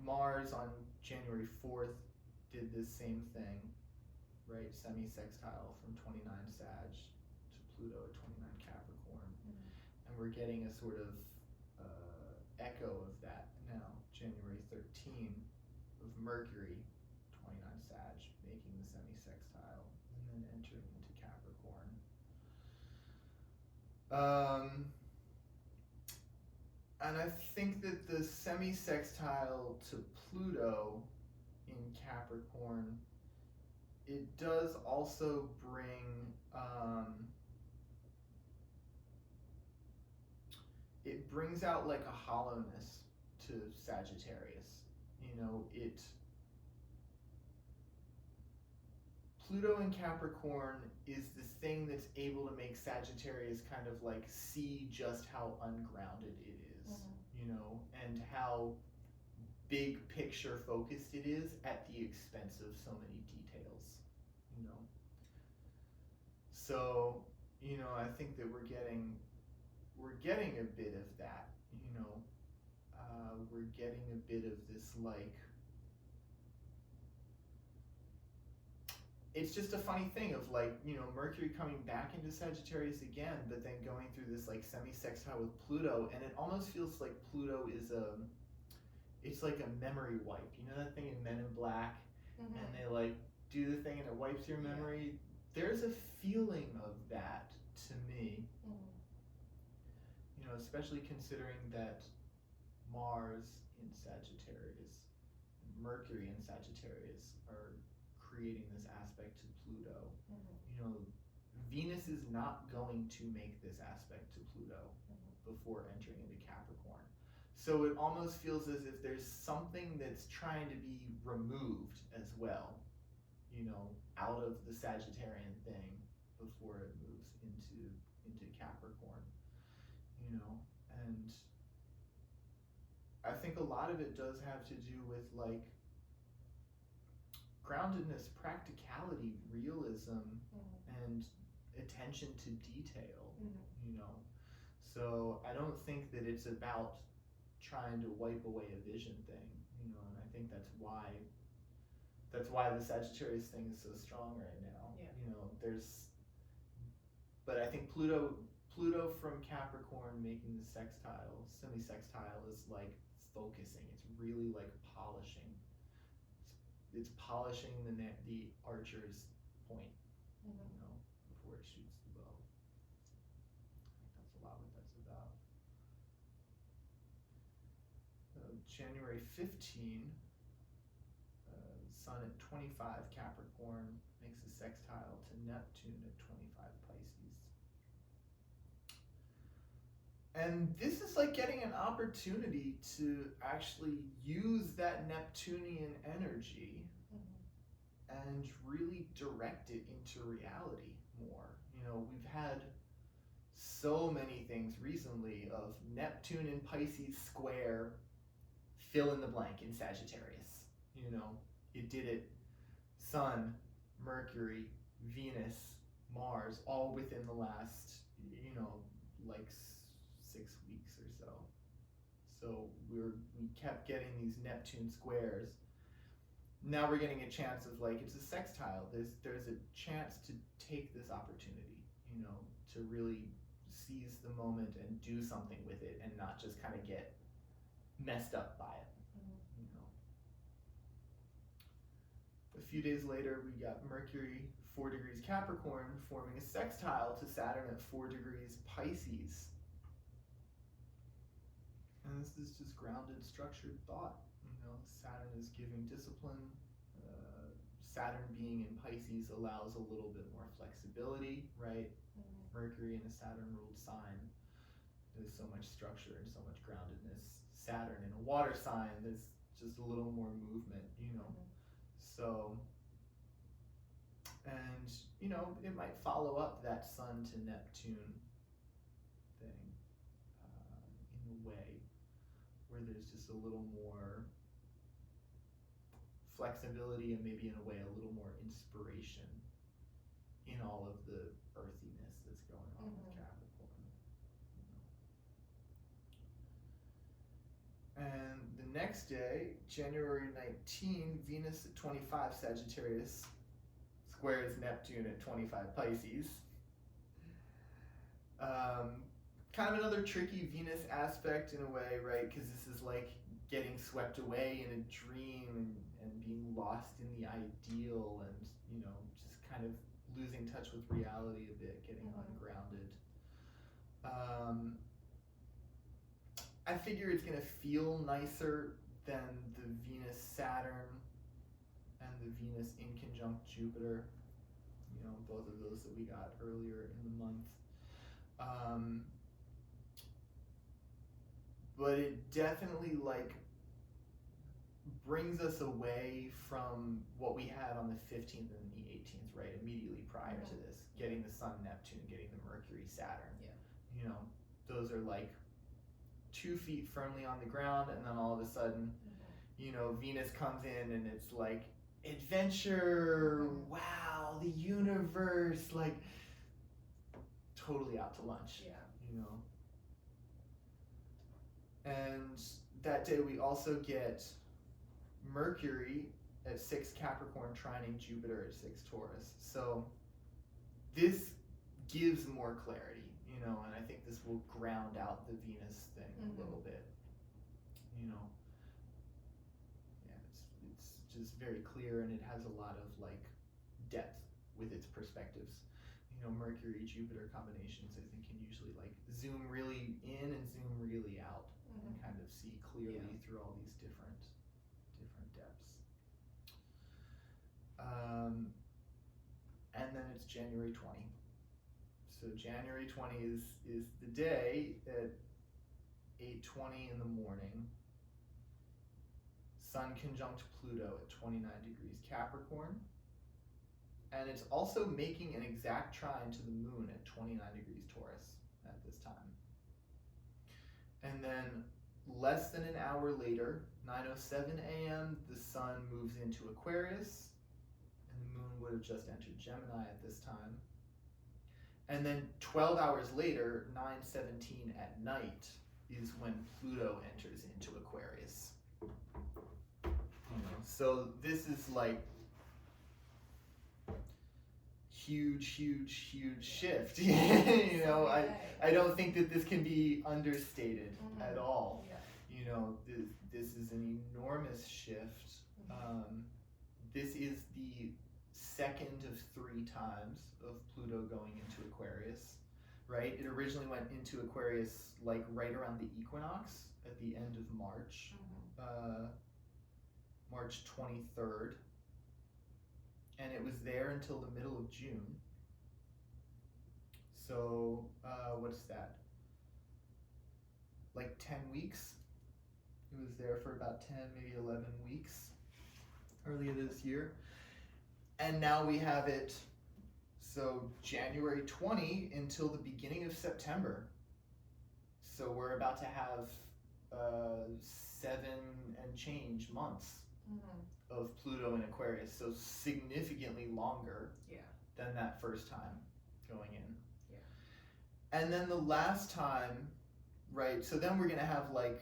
Mars on January 4th did this same thing, right? Semi-sextile from 29 Sag to Pluto at 29 Capricorn. And we're getting a sort of echo of that now, January 13 of Mercury, 29 Sag, making the semi-sextile and then entering into Capricorn. And I think that the semi-sextile to Pluto in Capricorn, it does also bring, it brings out like a hollowness to Sagittarius. You know, Pluto in Capricorn is the thing that's able to make Sagittarius kind of like see just how ungrounded it is, you know, and how big picture focused it is at the expense of so many details, you know. So, you know, I think that we're getting a bit of that, you know. We're getting a bit of this like, it's just a funny thing of like, you know, Mercury coming back into Sagittarius again, but then going through this like semi-sextile with Pluto, and it almost feels like Pluto is it's like a memory wipe. You know that thing in Men in Black, and they like do the thing and it wipes your memory? There's a feeling of that to me. You know, especially considering that Mars in Sagittarius, Mercury in Sagittarius are creating this aspect to Pluto. You know, Venus is not going to make this aspect to Pluto before entering into Capricorn. So it almost feels as if there's something that's trying to be removed as well, you know, out of the Sagittarian thing before it moves into Capricorn. you know, and I think a lot of it does have to do with like groundedness, practicality, realism, and attention to detail, you know. So I don't think that it's about trying to wipe away a vision thing, you know, and I think that's why the Sagittarius thing is so strong right now. Yeah. You know, but I think Pluto from Capricorn making the semi-sextile is like focusing. It's really like polishing. It's polishing the archer's point, you know, before it shoots the bow. I think that's a lot what that's about. January 15, Sun at 25 Capricorn makes a sextile to Neptune at 25 Pisces. And this is like getting an opportunity to actually use that Neptunian energy and really direct it into reality more. You know, we've had so many things recently of Neptune in Pisces square, fill in the blank in Sagittarius. You know, it did it Sun, Mercury, Venus, Mars, all within the last, you know, like 6 weeks or so. So we kept getting these Neptune squares. Now we're getting a chance of like, it's a sextile. There's a chance to take this opportunity, you know, to really seize the moment and do something with it and not just kind of get messed up by it, you know. A few days later, we got Mercury 4 degrees Capricorn forming a sextile to Saturn at 4 degrees Pisces. And this is just grounded, structured thought. You know, Saturn is giving discipline. Saturn being in Pisces allows a little bit more flexibility, right? Mercury in a Saturn-ruled sign, there's so much structure and so much groundedness. Saturn in a water sign, there's just a little more movement, you know. So, and, you know, it might follow up that Sun to Neptune thing in a way where there's just a little more flexibility and maybe in a way a little more inspiration in all of the earthiness that's going on with Capricorn. You know. And the next day, January 19, Venus at 25 Sagittarius squares Neptune at 25 Pisces. Kind of another tricky Venus aspect in a way, right? Because this is like getting swept away in a dream and being lost in the ideal and, you know, just kind of losing touch with reality a bit, getting ungrounded. I figure it's going to feel nicer than the Venus-Saturn and the Venus in conjunct Jupiter, you know, both of those that we got earlier in the month. But it definitely like brings us away from what we had on the 15th and the 18th, right? Immediately prior to this, getting the Sun, Neptune, getting the Mercury, Saturn. Yeah. You know, those are like 2 feet firmly on the ground, and then all of a sudden, you know, Venus comes in and it's like adventure, wow, the universe, like totally out to lunch. Yeah. You know. And that day we also get Mercury at 6 Capricorn trining Jupiter at 6 Taurus. So this gives more clarity, you know, and I think this will ground out the Venus thing a little bit. You know, yeah, it's just very clear, and it has a lot of like depth with its perspectives. You know, Mercury Jupiter combinations I think can usually like zoom really in and zoom really out. And kind of see clearly through all these different depths. And then it's January 20. So January 20 is the day at 8:20 in the morning. Sun conjunct Pluto at 29 degrees Capricorn. And it's also making an exact trine to the moon at 29 degrees Taurus at this time. And then less than an hour later, 9:07 a.m., the sun moves into Aquarius, and the moon would have just entered Gemini at this time. And then 12 hours later, 9:17 at night, is when Pluto enters into Aquarius. So this is like huge shift. You know, I don't think that this can be understated at all. Yeah. You know, this is an enormous shift. This is the second of 3 times of Pluto going into Aquarius, right? It originally went into Aquarius like right around the equinox at the end of March, March 23rd. And it was there until the middle of June. So, what's that? Like 10 weeks? It was there for about 10, maybe 11 weeks earlier this year. And now we have it, so January 20 until the beginning of September. So we're about to have 7 and change months of Pluto in Aquarius, so significantly longer than that first time going in. Yeah. And then the last time, right, so then we're going to have like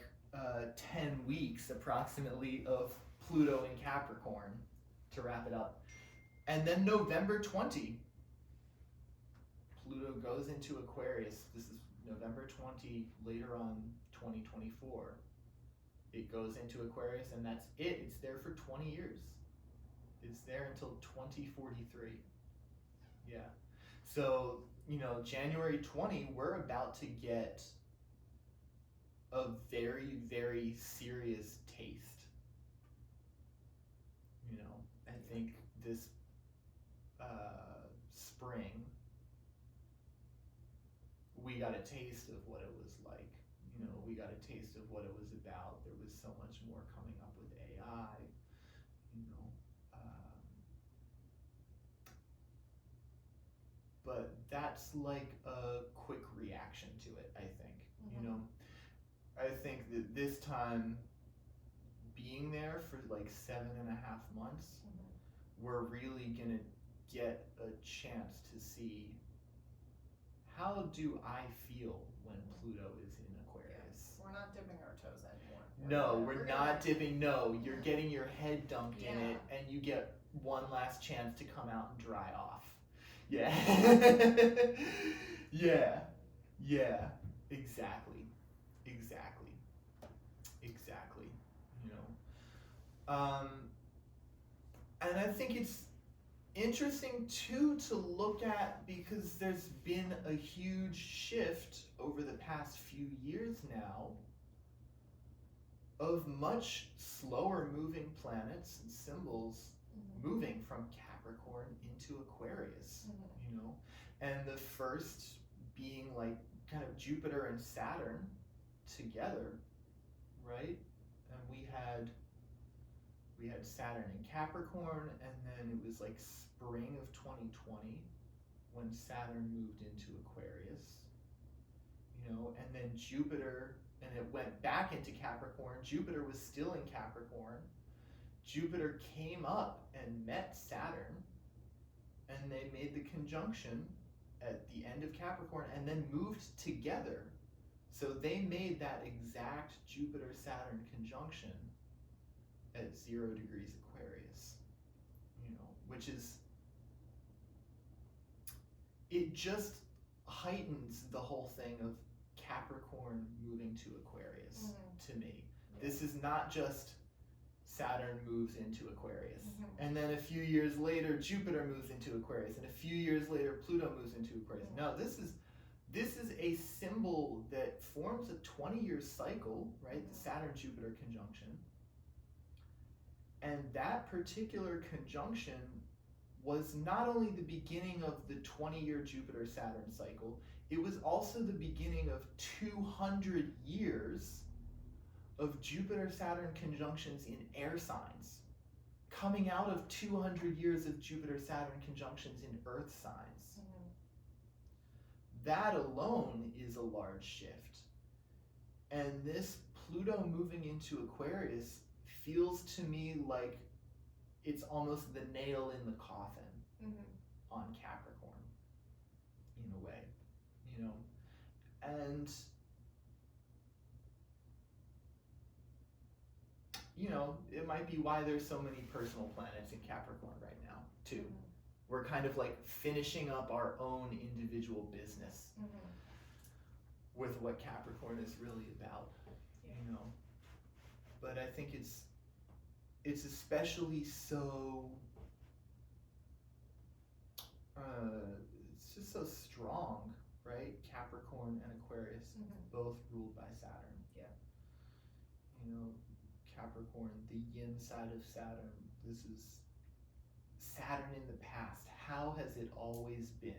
10 weeks approximately of Pluto in Capricorn to wrap it up. And then November 20, Pluto goes into Aquarius. This is November 20, later on 2024. It goes into Aquarius, and that's it. It's there for 20 years. It's there until 2043. Yeah. So, you know, January 20, we're about to get a very serious taste. You know, I think this spring, we got a taste of what it was like. You know, we got a taste of what it was about. There was so much more coming up with AI, you know. But that's like a quick reaction to it, I think. You know, I think that this time, being there for like 7.5 months, we're really gonna get a chance to see how do I feel when Pluto is in Aquarius. We're not dipping our toes anymore. We're not dipping. No, you're getting your head dunked in it, and you get one last chance to come out and dry off. Yeah. Yeah. Exactly. You know. And I think it's interesting too to look at, because there's been a huge shift over the past few years now of much slower moving planets and symbols moving from Capricorn into Aquarius, you know, and the first being like kind of Jupiter and Saturn together, right? And we had Saturn in Capricorn, and then it was like spring of 2020 when Saturn moved into Aquarius, you know, and then Jupiter, and it went back into Capricorn. Jupiter was still in Capricorn. Jupiter came up and met Saturn, and they made the conjunction at the end of Capricorn and then moved together. So they made that exact Jupiter-Saturn conjunction at 0 degrees Aquarius, you know, which is, it just heightens the whole thing of Capricorn moving to Aquarius to me. This is not just Saturn moves into Aquarius, and then a few years later Jupiter moves into Aquarius, and a few years later Pluto moves into Aquarius. No, this is a symbol that forms a 20-year cycle, right? The Saturn-Jupiter conjunction. And that particular conjunction was not only the beginning of the 20-year Jupiter-Saturn cycle, it was also the beginning of 200 years of Jupiter-Saturn conjunctions in air signs, coming out of 200 years of Jupiter-Saturn conjunctions in earth signs. That alone is a large shift. And this Pluto moving into Aquarius feels to me like it's almost the nail in the coffin on Capricorn, in a way, you know. And, you know, it might be why there's so many personal planets in Capricorn right now, too. We're kind of like finishing up our own individual business with what Capricorn is really about, you know. But I think it's especially so, it's just so strong, right? Capricorn and Aquarius, both ruled by Saturn. Yeah. You know, Capricorn, the yin side of Saturn. This is Saturn in the past. How has it always been?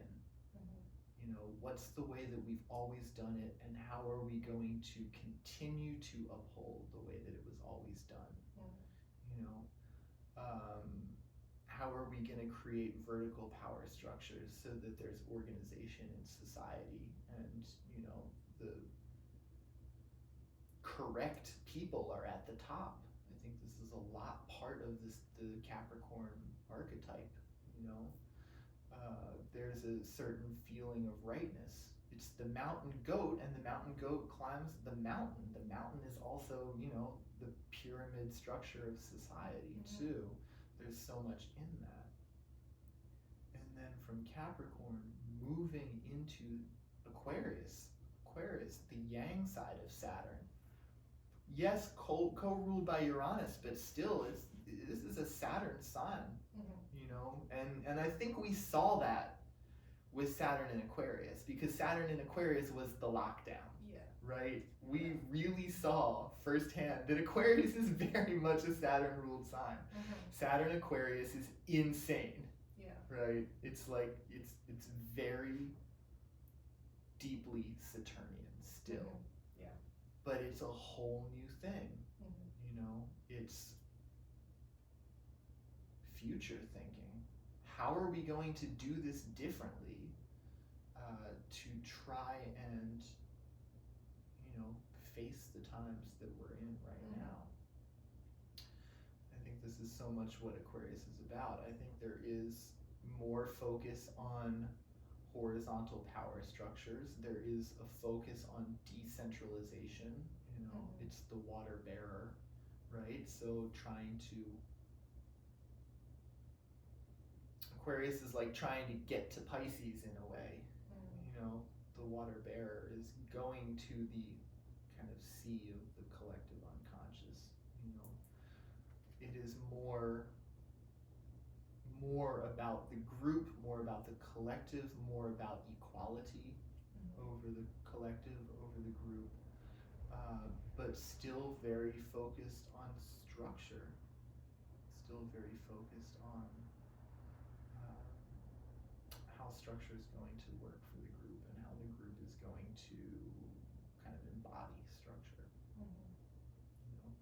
You know, what's the way that we've always done it, and how are we going to continue to uphold the way that it was always done? You know, how are we going to create vertical power structures so that there's organization in society, and, you know, the correct people are at the top? I think this is a lot part of the Capricorn archetype, you know. There's a certain feeling of rightness. It's the mountain goat, and the mountain goat climbs the mountain. The mountain is also, you know, the pyramid structure of society, too. There's so much in that. And then from Capricorn, moving into Aquarius, the yang side of Saturn. Yes, co-ruled by Uranus, but still, this is a Saturn sign, you know, and I think we saw that with Saturn in Aquarius, because Saturn in Aquarius was the lockdown. Yeah. Right? We really saw firsthand that Aquarius is very much a Saturn-ruled sign. Saturn Aquarius is insane. Yeah. Right? It's like it's very deeply Saturnian still. Yeah. But it's a whole new thing. You know, it's future thinking. How are we going to do this differently to try and, you know, face the times that we're in right now? I think this is so much what Aquarius is about. I think there is more focus on horizontal power structures. There is a focus on decentralization. You know, it's the water bearer, right? So trying to, Aquarius is like trying to get to Pisces in a way. You know, the water bearer is going to the kind of sea of the collective unconscious. You know, it is more about the group, more about the collective, more about equality over the collective, over the group, but still very focused on structure, still very focused on how structure is going to work for the group, and how the group is going to kind of embody structure. You know?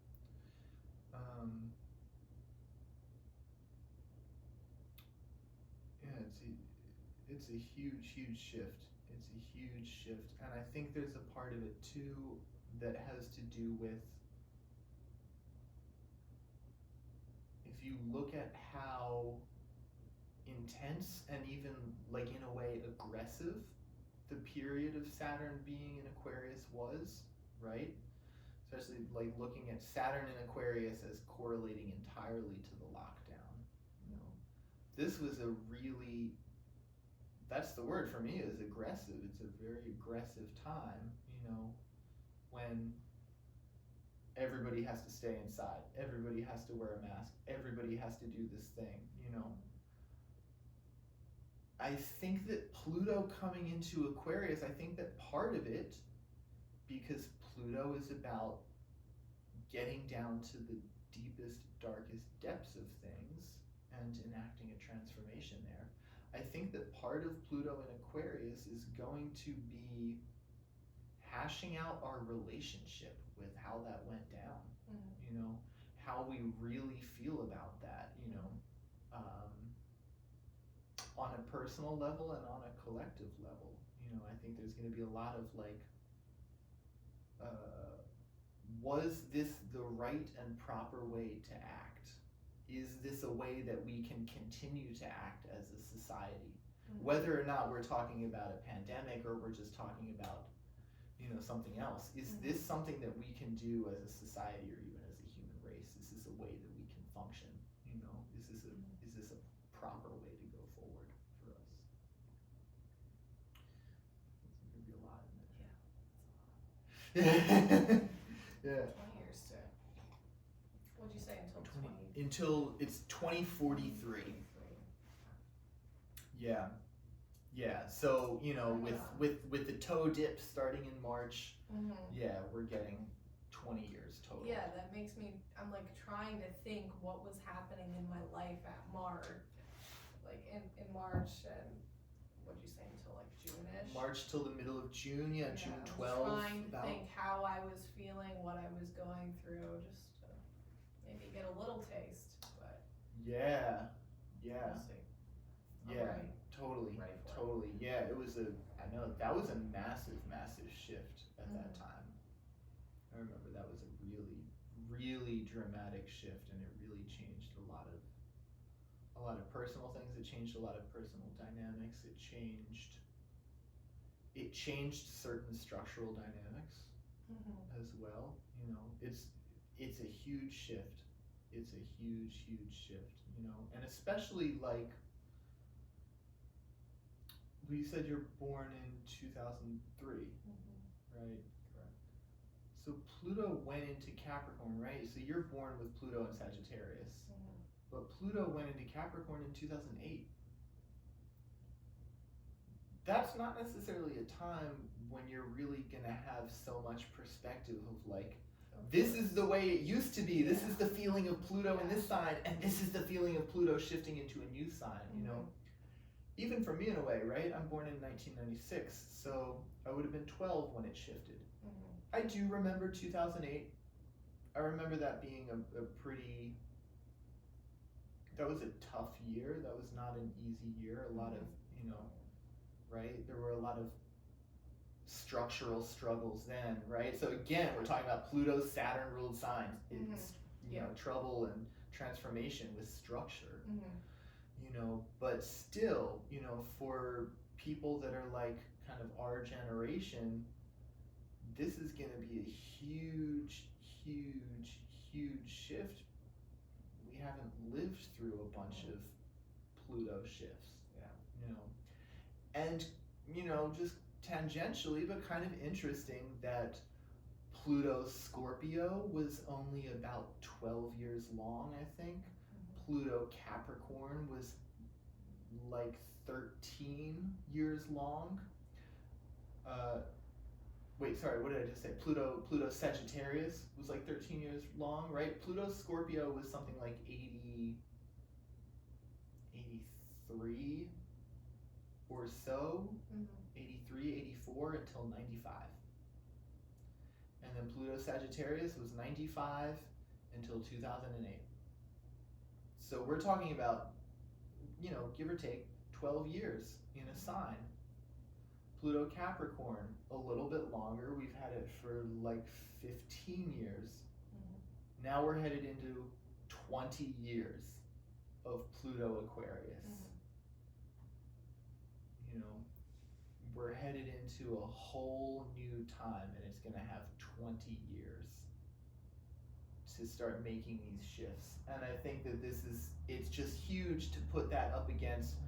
Yeah, it's a huge shift. It's a huge shift, and I think there's a part of it too that has to do with, if you look at how intense and even, like, in a way aggressive the period of Saturn being in Aquarius was, right? Especially like looking at Saturn in Aquarius as correlating entirely to the lockdown. You know, this was a really, that's the word for me, is aggressive. It's a very aggressive time, you know, when everybody has to stay inside, everybody has to wear a mask, everybody has to do this thing, you know. I think that Pluto coming into Aquarius, I think that part of it, because Pluto is about getting down to the deepest, darkest depths of things and enacting a transformation there. I think that part of Pluto in Aquarius is going to be hashing out our relationship with how that went down, you know, how we really feel about that, you know, on a personal level and on a collective level. You know, I think there's going to be a lot of like was this the right and proper way to act? Is this a way that we can continue to act as a society? Whether or not we're talking about a pandemic or we're just talking about, something else. Is this something that we can do as a society or even as a human race? Is this a way that we can function? Is this a proper way to go forward for us? There's gonna be a lot in there. Yeah. 20 years to. What'd you say until 20? Until it's 2043. Yeah. Yeah, so with the toe dip starting in March, yeah, we're getting 20 years total. Yeah, that makes me. I'm like trying to think what was happening in my life at March, like in March, and what'd you say until like June-ish? March till the middle of June, yeah, June 12th. Trying to think how I was feeling, what I was going through, just to maybe get a little taste, but. Yeah. We'll see. Yeah. Right. Totally. Yeah, I know that was a massive shift at that time. I remember that was a really, really dramatic shift, and it really changed a lot of personal things. It changed a lot of personal dynamics. It changed certain structural dynamics as well. It's a huge shift. It's a huge shift, and especially like. You said you're born in 2003, right? Correct. So Pluto went into Capricorn, right? So you're born with Pluto in Sagittarius, but Pluto went into Capricorn in 2008. That's not necessarily a time when you're really gonna have so much perspective of like, this is the way it used to be. This is the feeling of Pluto in this sign, and this is the feeling of Pluto shifting into a new sign, Even for me in a way, right? I'm born in 1996, so I would have been 12 when it shifted. I do remember 2008. I remember that being a pretty, that was a tough year. That was not an easy year. A lot of, right? There were a lot of structural struggles then, right? So again, we're talking about Pluto's Saturn ruled signs. It's, trouble and transformation with structure. But still, for people that are like kind of our generation, this is going to be a huge shift. We haven't lived through a bunch of Pluto shifts. And, just tangentially, but kind of interesting that Pluto Scorpio was only about 12 years long, I think. Pluto Capricorn was like 13 years long. Wait, sorry, what did I just say? Pluto Sagittarius was like 13 years long, right? Pluto Scorpio was something like 83 or so, 83, 84 until 95. And then Pluto Sagittarius was 95 until 2008. So we're talking about, give or take 12 years in a sign. Pluto Capricorn, a little bit longer. We've had it for like 15 years. Now we're headed into 20 years of Pluto Aquarius. We're headed into a whole new time, and it's going to have 20 years to start making these shifts. And I think that it's just huge to put that up against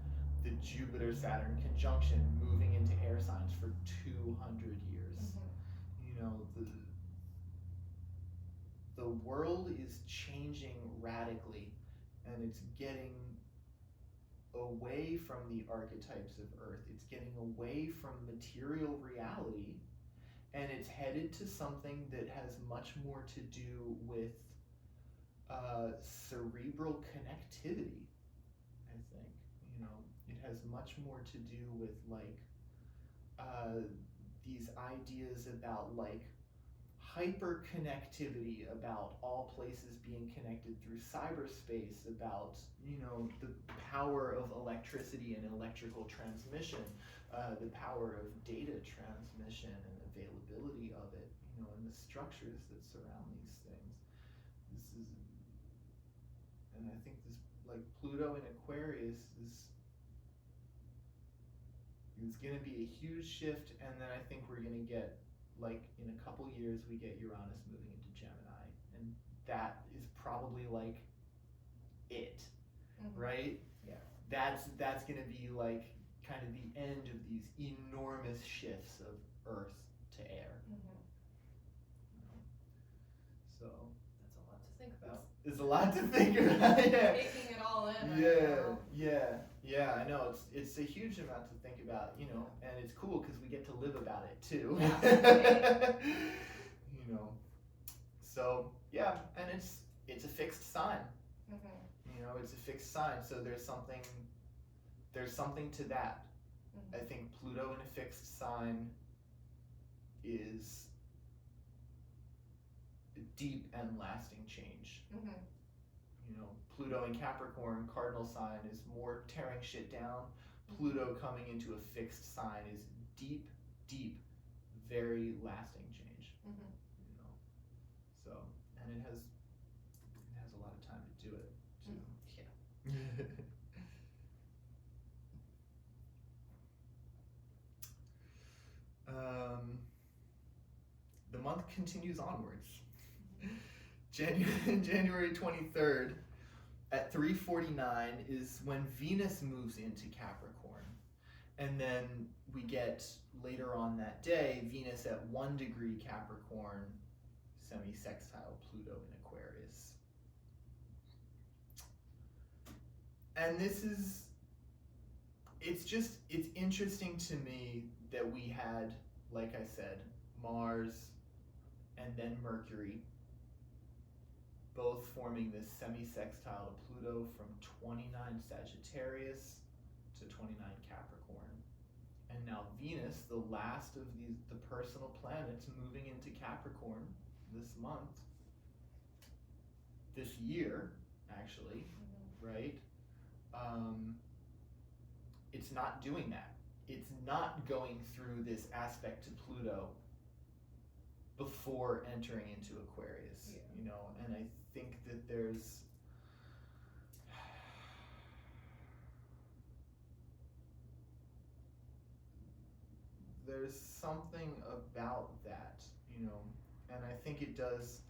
the Jupiter-Saturn conjunction moving into air signs for 200 years. The world is changing radically, and it's getting away from the archetypes of Earth. It's getting away from material reality, and it's headed to something that has much more to do with cerebral connectivity, I think. It has much more to do with like these ideas about like hyperconnectivity, about all places being connected through cyberspace, about the power of electricity and electrical transmission, the power of data transmission and availability of it. and the structures that surround these things. This is, and I think this, like Pluto in Aquarius is going to be a huge shift, and then I think we're going to get, like in a couple years, we get Uranus moving into Gemini, and that is probably like it, right? Yeah. That's going to be like kind of the end of these enormous shifts of Earth to air. So that's a lot to think about. It's a lot to think about. Yeah. Taking it all in. Yeah. I know it's a huge amount to think about, and it's cool because we get to live about it too. Yeah. So yeah, and it's a fixed sign. It's a fixed sign, so there's something to that. I think Pluto in a fixed sign is deep and lasting change. Pluto in Capricorn, cardinal sign, is more tearing shit down. Pluto coming into a fixed sign is deep, very lasting change. So, and it has a lot of time to do it too. Yeah. The month continues onwards. January 23rd at 3:49 is when Venus moves into Capricorn. And then we get later on that day, Venus at 1 degree Capricorn, semi-sextile Pluto in Aquarius. And it's interesting to me that we had, like I said, Mars and then Mercury, both forming this semi-sextile to Pluto from 29 Sagittarius to 29 Capricorn. And now Venus, the last of the personal planets, moving into Capricorn this month, this year, actually, right? It's not doing that. It's not going through this aspect to Pluto before entering into Aquarius, and I think that there's something about that, and I think it does,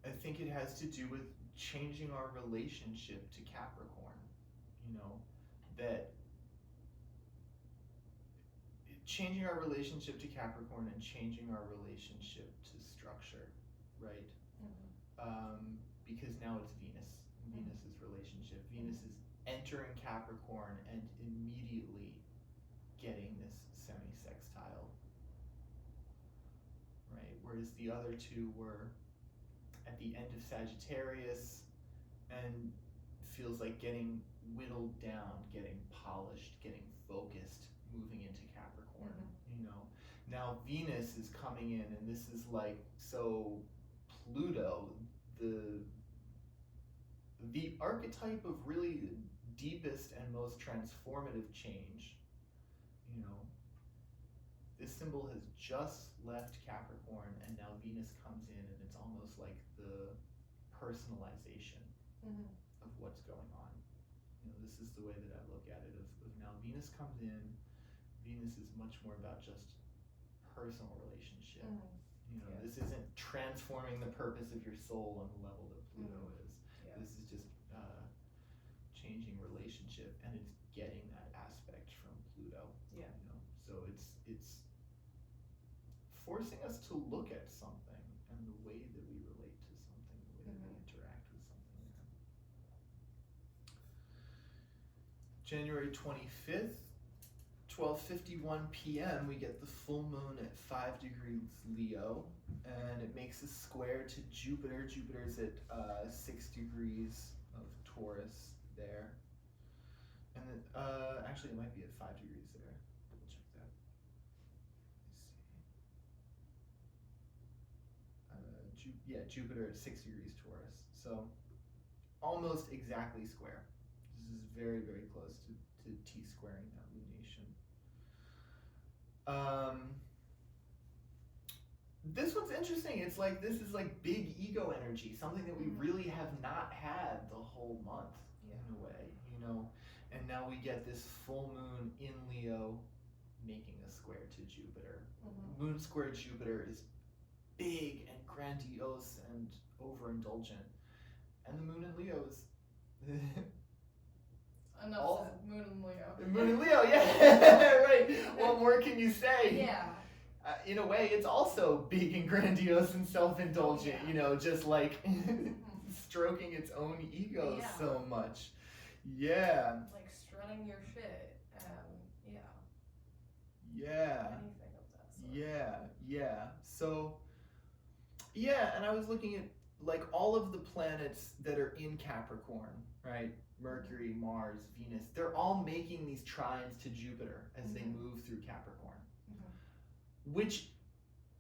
I think it has to do with changing our relationship to Capricorn, that changing our relationship to Capricorn and changing our relationship to structure, right? Because now it's Venus's relationship. Venus is entering Capricorn and immediately getting this semi-sextile, right? Whereas the other two were at the end of Sagittarius and feels like getting whittled down, getting polished, getting focused, moving into Capricorn. Now Venus is coming in, and this is like, so Pluto, the archetype of really deepest and most transformative change, this symbol has just left Capricorn, and now Venus comes in, and it's almost like the personalization of what's going on. This is the way that I look at it, of now Venus comes in. Venus is much more about just personal relationship. This isn't transforming the purpose of your soul on the level that Pluto is. Yeah. This is just changing relationship, and it's getting that aspect from Pluto. Yeah. So it's forcing us to look at something and the way that we relate to something, the way that we interact with something there. January 25th, 12:51 p.m. we get the full moon at 5 degrees Leo, and it makes a square to Jupiter. Jupiter's at 6 degrees of Taurus there. And then, actually it might be at 5 degrees there. Double check that. Let's see. Jupiter at 6 degrees Taurus. So almost exactly square. This is very, very close to T-squaring that lunation. This one's interesting. It's like, this is like big ego energy, something that we really have not had the whole month, in a way, you know. And now we get this full moon in Leo making a square to Jupiter. Moon square Jupiter is big and grandiose and overindulgent. And the moon in Leo is... Enough said. Moon in Leo. Moon in Leo, yeah. Right. What more can you say? Yeah. In a way, it's also big and grandiose and self-indulgent, you know, just like stroking its own ego so much. Yeah. Like strutting your shit. Yeah. Anything of that sort. Yeah. So, yeah, and I was looking at like all of the planets that are in Capricorn, right? Mercury, Mars, Venus, they're all making these trines to Jupiter as they move through Capricorn. Which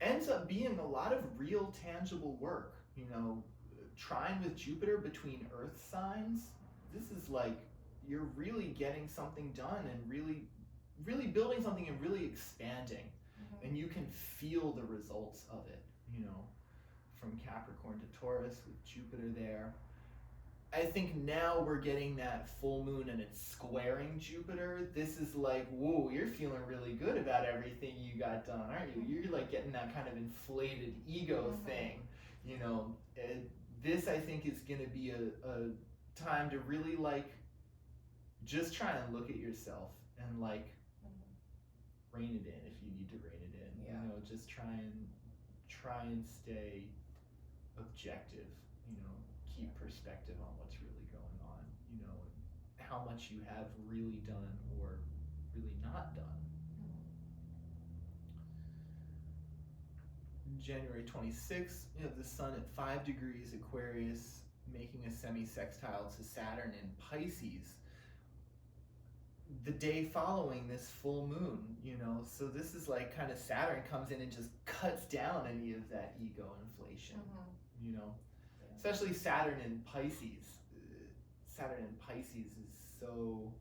ends up being a lot of real tangible work, you know. Trine with Jupiter between Earth signs, this is like, you're really getting something done and really, really building something and really expanding. And you can feel the results of it, you know, from Capricorn to Taurus with Jupiter there. I think now we're getting that full moon and it's squaring Jupiter. This is like, whoa, you're feeling really good about everything you got done, aren't you? You're like getting that kind of inflated ego thing, you know. This, I think, is going to be a time to really like just try and look at yourself and like rein it in if you need to rein it in. You know, just try and stay objective, you know. Keep perspective on what's really going on, you know, and how much you have really done or really not done. January 26th, you have the sun at 5 degrees Aquarius making a semi-sextile to Saturn in Pisces the day following this full moon, you know. So this is like kind of Saturn comes in and just cuts down any of that ego inflation, you know. Especially Saturn in Pisces. Saturn in Pisces is so...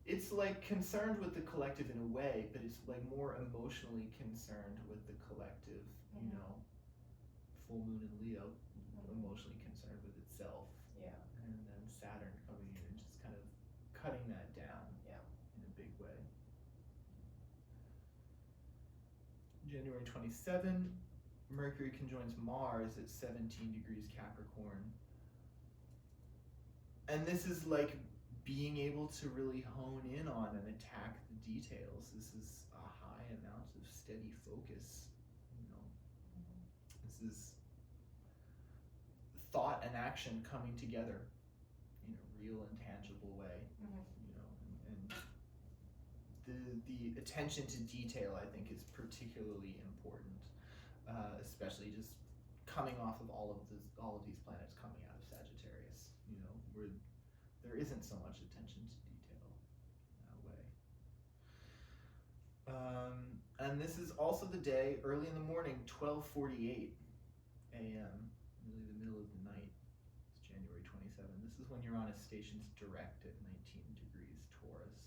It's like concerned with the collective in a way, but it's like more emotionally concerned with the collective, you know. Full moon in Leo, emotionally concerned with itself. Yeah. And then Saturn coming in and just kind of cutting that down in a big way. January 27, Mercury conjoins Mars at 17 degrees Capricorn. And this is like being able to really hone in on and attack the details. This is a high amount of steady focus, you know. This is thought and action coming together in a real and tangible way, you know. And the attention to detail, I think, is particularly important, especially just coming off of all of these planets coming out of Sagittarius, you know, where there isn't so much attention to detail that way. And this is also the day, early in the morning, 12:48 a.m., really the middle of the night. It's January 27. This is when Uranus stations direct at 19 degrees Taurus.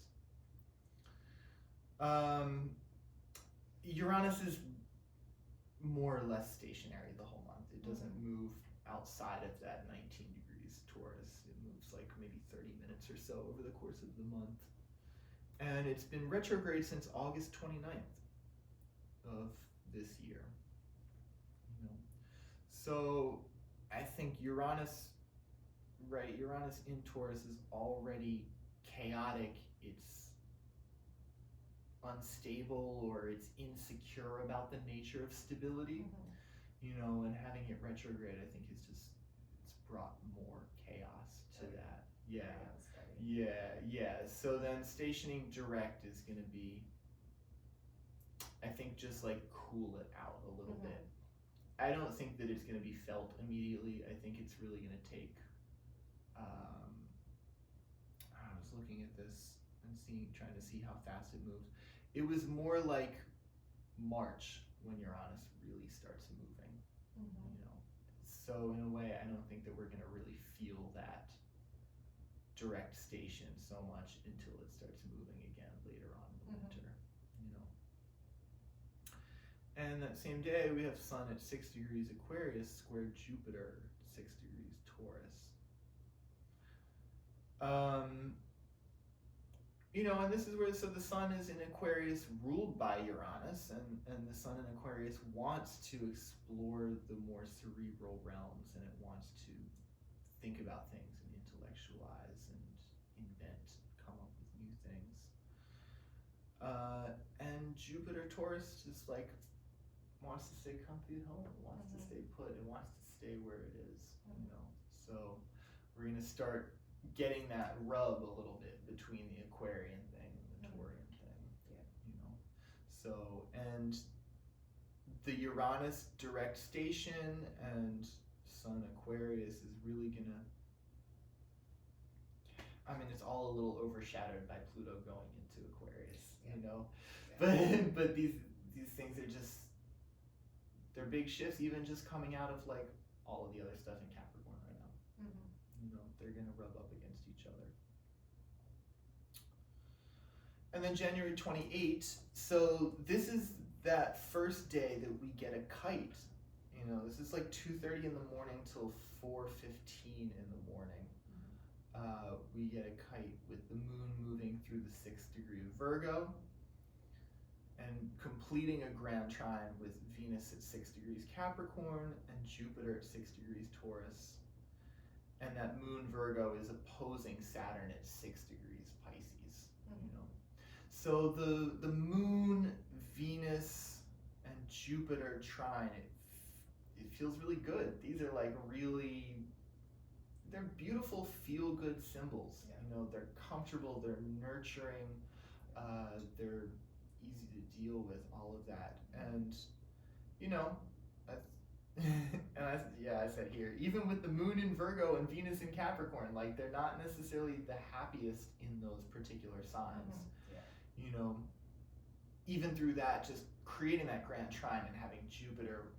Uranus is more or less stationary the whole month. It doesn't move outside of that 19 degrees Taurus. It moves like maybe 30 minutes or so over the course of the month. And it's been retrograde since August 29th of this year. You know, so I think Uranus in Taurus is already chaotic. It's unstable, or it's insecure about the nature of stability, you know, and having it retrograde, I think, it's brought more chaos to that. Yeah. So then stationing direct is going to be, I think, just like cool it out a little bit. I don't think that it's going to be felt immediately. I think it's really going to take, I was looking at this and trying to see how fast it moves. It was more like March when Uranus really starts moving, you know. So in a way, I don't think that we're going to really feel that direct station so much until it starts moving again later on in the winter, you know. And that same day, we have Sun at 6 degrees Aquarius square Jupiter, 6 degrees Taurus. You know, and this is where, so the Sun is in Aquarius ruled by Uranus, and the Sun in Aquarius wants to explore the more cerebral realms, and it wants to think about things and intellectualize and invent, come up with new things. And Jupiter Taurus just like wants to stay comfy at home, wants to stay put, it wants to stay where it is, you know. So we're gonna start getting that rub a little bit between the Aquarian thing and the Taurian thing, you know. So, and the Uranus direct station and Sun Aquarius is really gonna, I mean, it's all a little overshadowed by Pluto going into Aquarius, you know. But these things are just, they're big shifts, even just coming out of like all of the other stuff in Capricorn right now. You know, they're gonna rub up against each other. And then January 28th, so this is that first day that we get a kite. You know, this is like 2:30 in the morning till 4:15 in the morning. We get a kite with the moon moving through the 6th degree of Virgo and completing a grand trine with Venus at 6 degrees Capricorn and Jupiter at 6 degrees Taurus. And that moon Virgo is opposing Saturn at 6 degrees Pisces, you know. So the moon, Venus, and Jupiter trine, it feels really good. These are like really, they're beautiful feel-good symbols. You know, they're comfortable, they're nurturing, they're easy to deal with, all of that. And, you know, I said here, even with the moon in Virgo and Venus in Capricorn, like they're not necessarily the happiest in those particular signs. You know, even through that, just creating that grand trine and having Jupiter,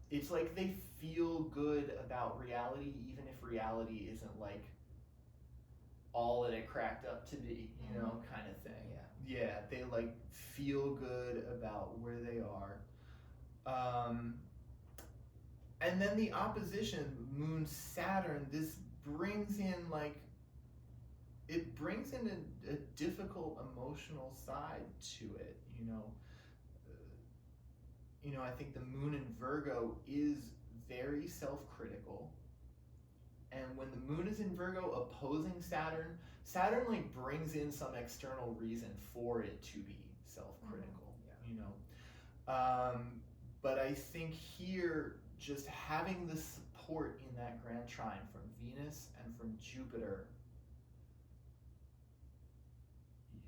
it's like they feel good about reality, even if reality isn't like all that it cracked up to be, you know, kind of thing. Yeah, they like feel good about where they are. And then the opposition, Moon Saturn, this brings in like, it brings in a difficult emotional side to it, you know. I think the moon in Virgo is very self-critical. And when the moon is in Virgo opposing Saturn, Saturn like brings in some external reason for it to be self-critical, you know. But I think here, just having the support in that grand trine from Venus and from Jupiter,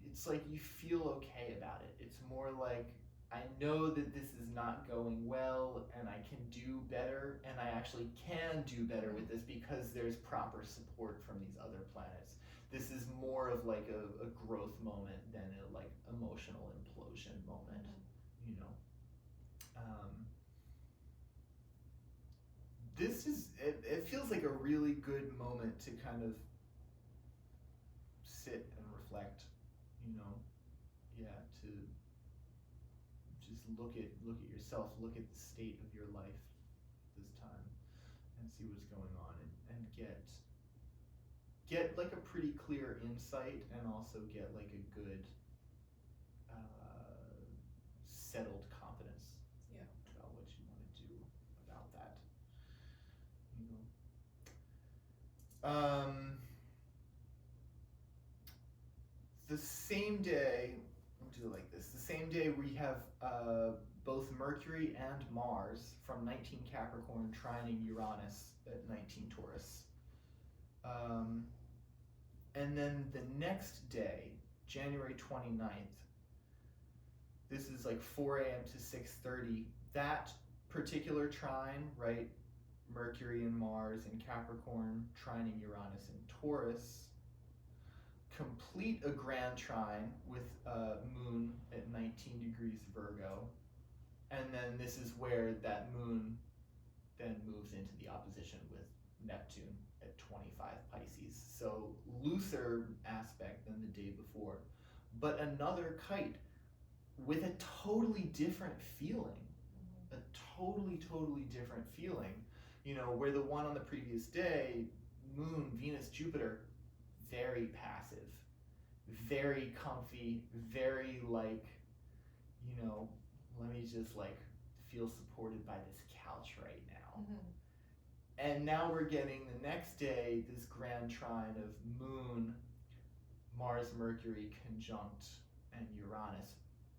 it's like you feel okay about it. It's more like, I know that this is not going well and I can do better, and I actually can do better with this because there's proper support from these other planets. This is more of like a growth moment than a like emotional implosion moment, you know. This is, it feels like a really good moment to kind of sit and reflect, you know. Yeah, to just look at yourself, look at the state of your life this time, and see what's going on, and get like a pretty clear insight, and also get like a good settled confidence about what you want to do about that, you know. The same day, we'll do it like this, the same day we have both Mercury and Mars from 19 Capricorn trining Uranus at 19 Taurus. And then the next day, January 29th, this is like 4 a.m. to 6:30, that particular trine, right, Mercury and Mars in Capricorn trining Uranus in Taurus, complete a grand trine with moon at 19 degrees Virgo. And then this is where that moon then moves into the opposition with Neptune at 25 Pisces. So looser aspect than the day before, but another kite with a totally different feeling. A totally different feeling. You know, where the one on the previous day, Moon, Venus, Jupiter, very passive, very comfy, very like, you know, let me just like feel supported by this couch right now. And now we're getting the next day this grand trine of Moon, Mars, Mercury conjunct, and Uranus.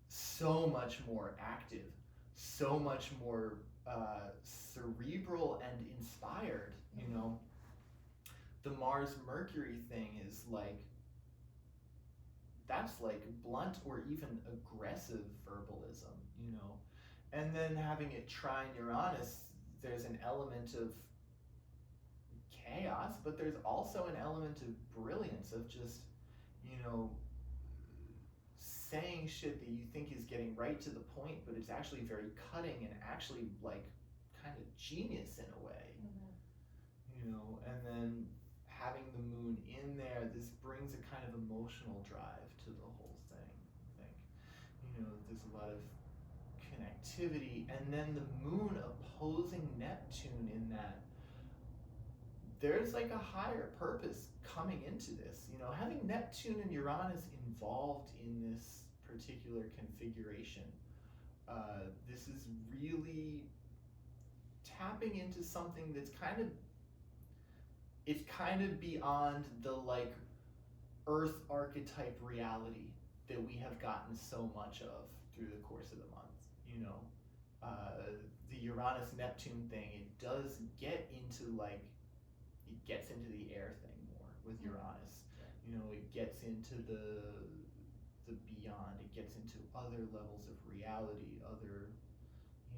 So much more active, so much more cerebral and inspired, you know. The Mars Mercury thing is like, that's like blunt or even aggressive verbalism, you know. And then having it trine Uranus, there's an element of chaos, but there's also an element of brilliance, of just, you know, saying shit that you think is getting right to the point, but it's actually very cutting and actually like kind of genius in a way. You know, and then having the Moon in there, this brings a kind of emotional drive to the whole thing, I think. You know, there's a lot of connectivity, and then the Moon opposing Neptune in that, there's like a higher purpose coming into this. You know, having Neptune and Uranus involved in this particular configuration, this is really tapping into something that's kind of, it's kind of beyond the like Earth archetype reality that we have gotten so much of through the course of the month. You know, the Uranus Neptune thing, it does get into like, it gets into the air thing more with Uranus. You know, it gets into the beyond. It gets into other levels of reality, other,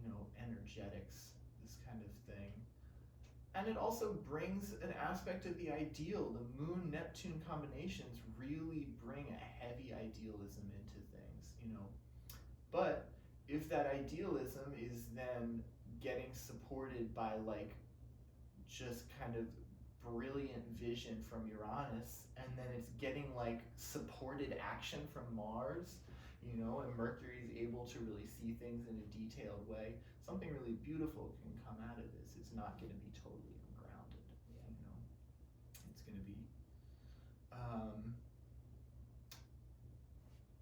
you know, energetics, this kind of thing. And it also brings an aspect of the ideal. The Moon-Neptune combinations really bring a heavy idealism into things, you know. But if that idealism is then getting supported by like just kind of brilliant vision from Uranus, and then it's getting like supported action from Mars, you know, and Mercury is able to really see things in a detailed way, something really beautiful can come out of this. It's not going to be totally ungrounded, you know. It's going to be,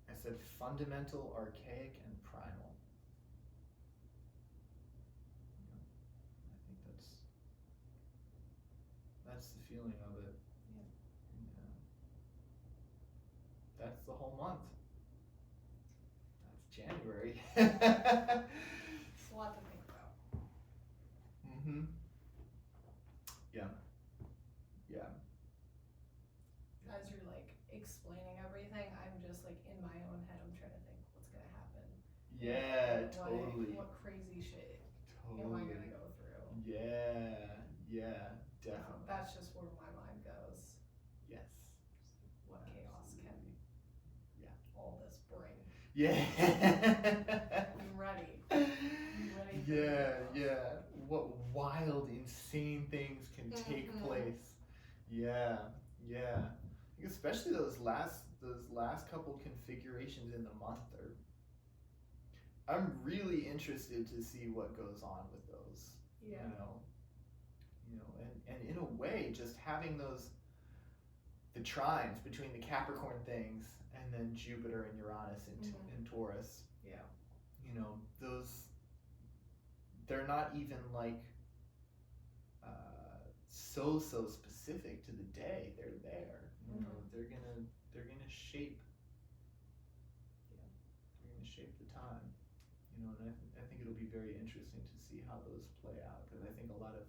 I said fundamental, archaic, and primal. You know, I think that's the feeling of it. Yeah. That's the whole month. That's January. It's a lot to think about. Yeah. As you're like explaining everything, I'm just like in my own head, I'm trying to think what's gonna happen. Yeah, Like, totally. What crazy shit Totally. am I gonna go through? Yeah, definitely. That's just where my mind goes. Yes. What chaos can all this bring? Yeah. I'm ready. Yeah. What wild, insane things can take place. Yeah. I think especially those last couple configurations in the month are. I'm really interested to see what goes on with those. Yeah. You know, and in a way, just having the trines between the Capricorn things and then Jupiter and Uranus in Taurus. Yeah. You know, they're not even like so specific to the day. They're there. You know, they're gonna shape. Yeah, they're gonna shape the time. You know, and I think it'll be very interesting to see how those play out, because I think a lot of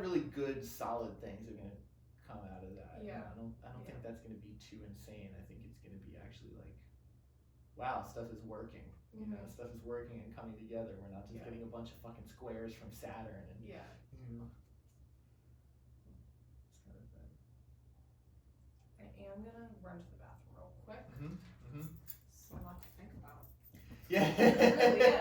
really good solid things are gonna come out of that. Yeah. You know, I don't think that's gonna be too insane. I think it's gonna be actually like, wow, stuff is working. You know, stuff is working and coming together. We're not just getting a bunch of fucking squares from Saturn and you know. This kind of thing. I am gonna run to the bathroom real quick. Mm-hmm. So a lot to think about. Yeah. It really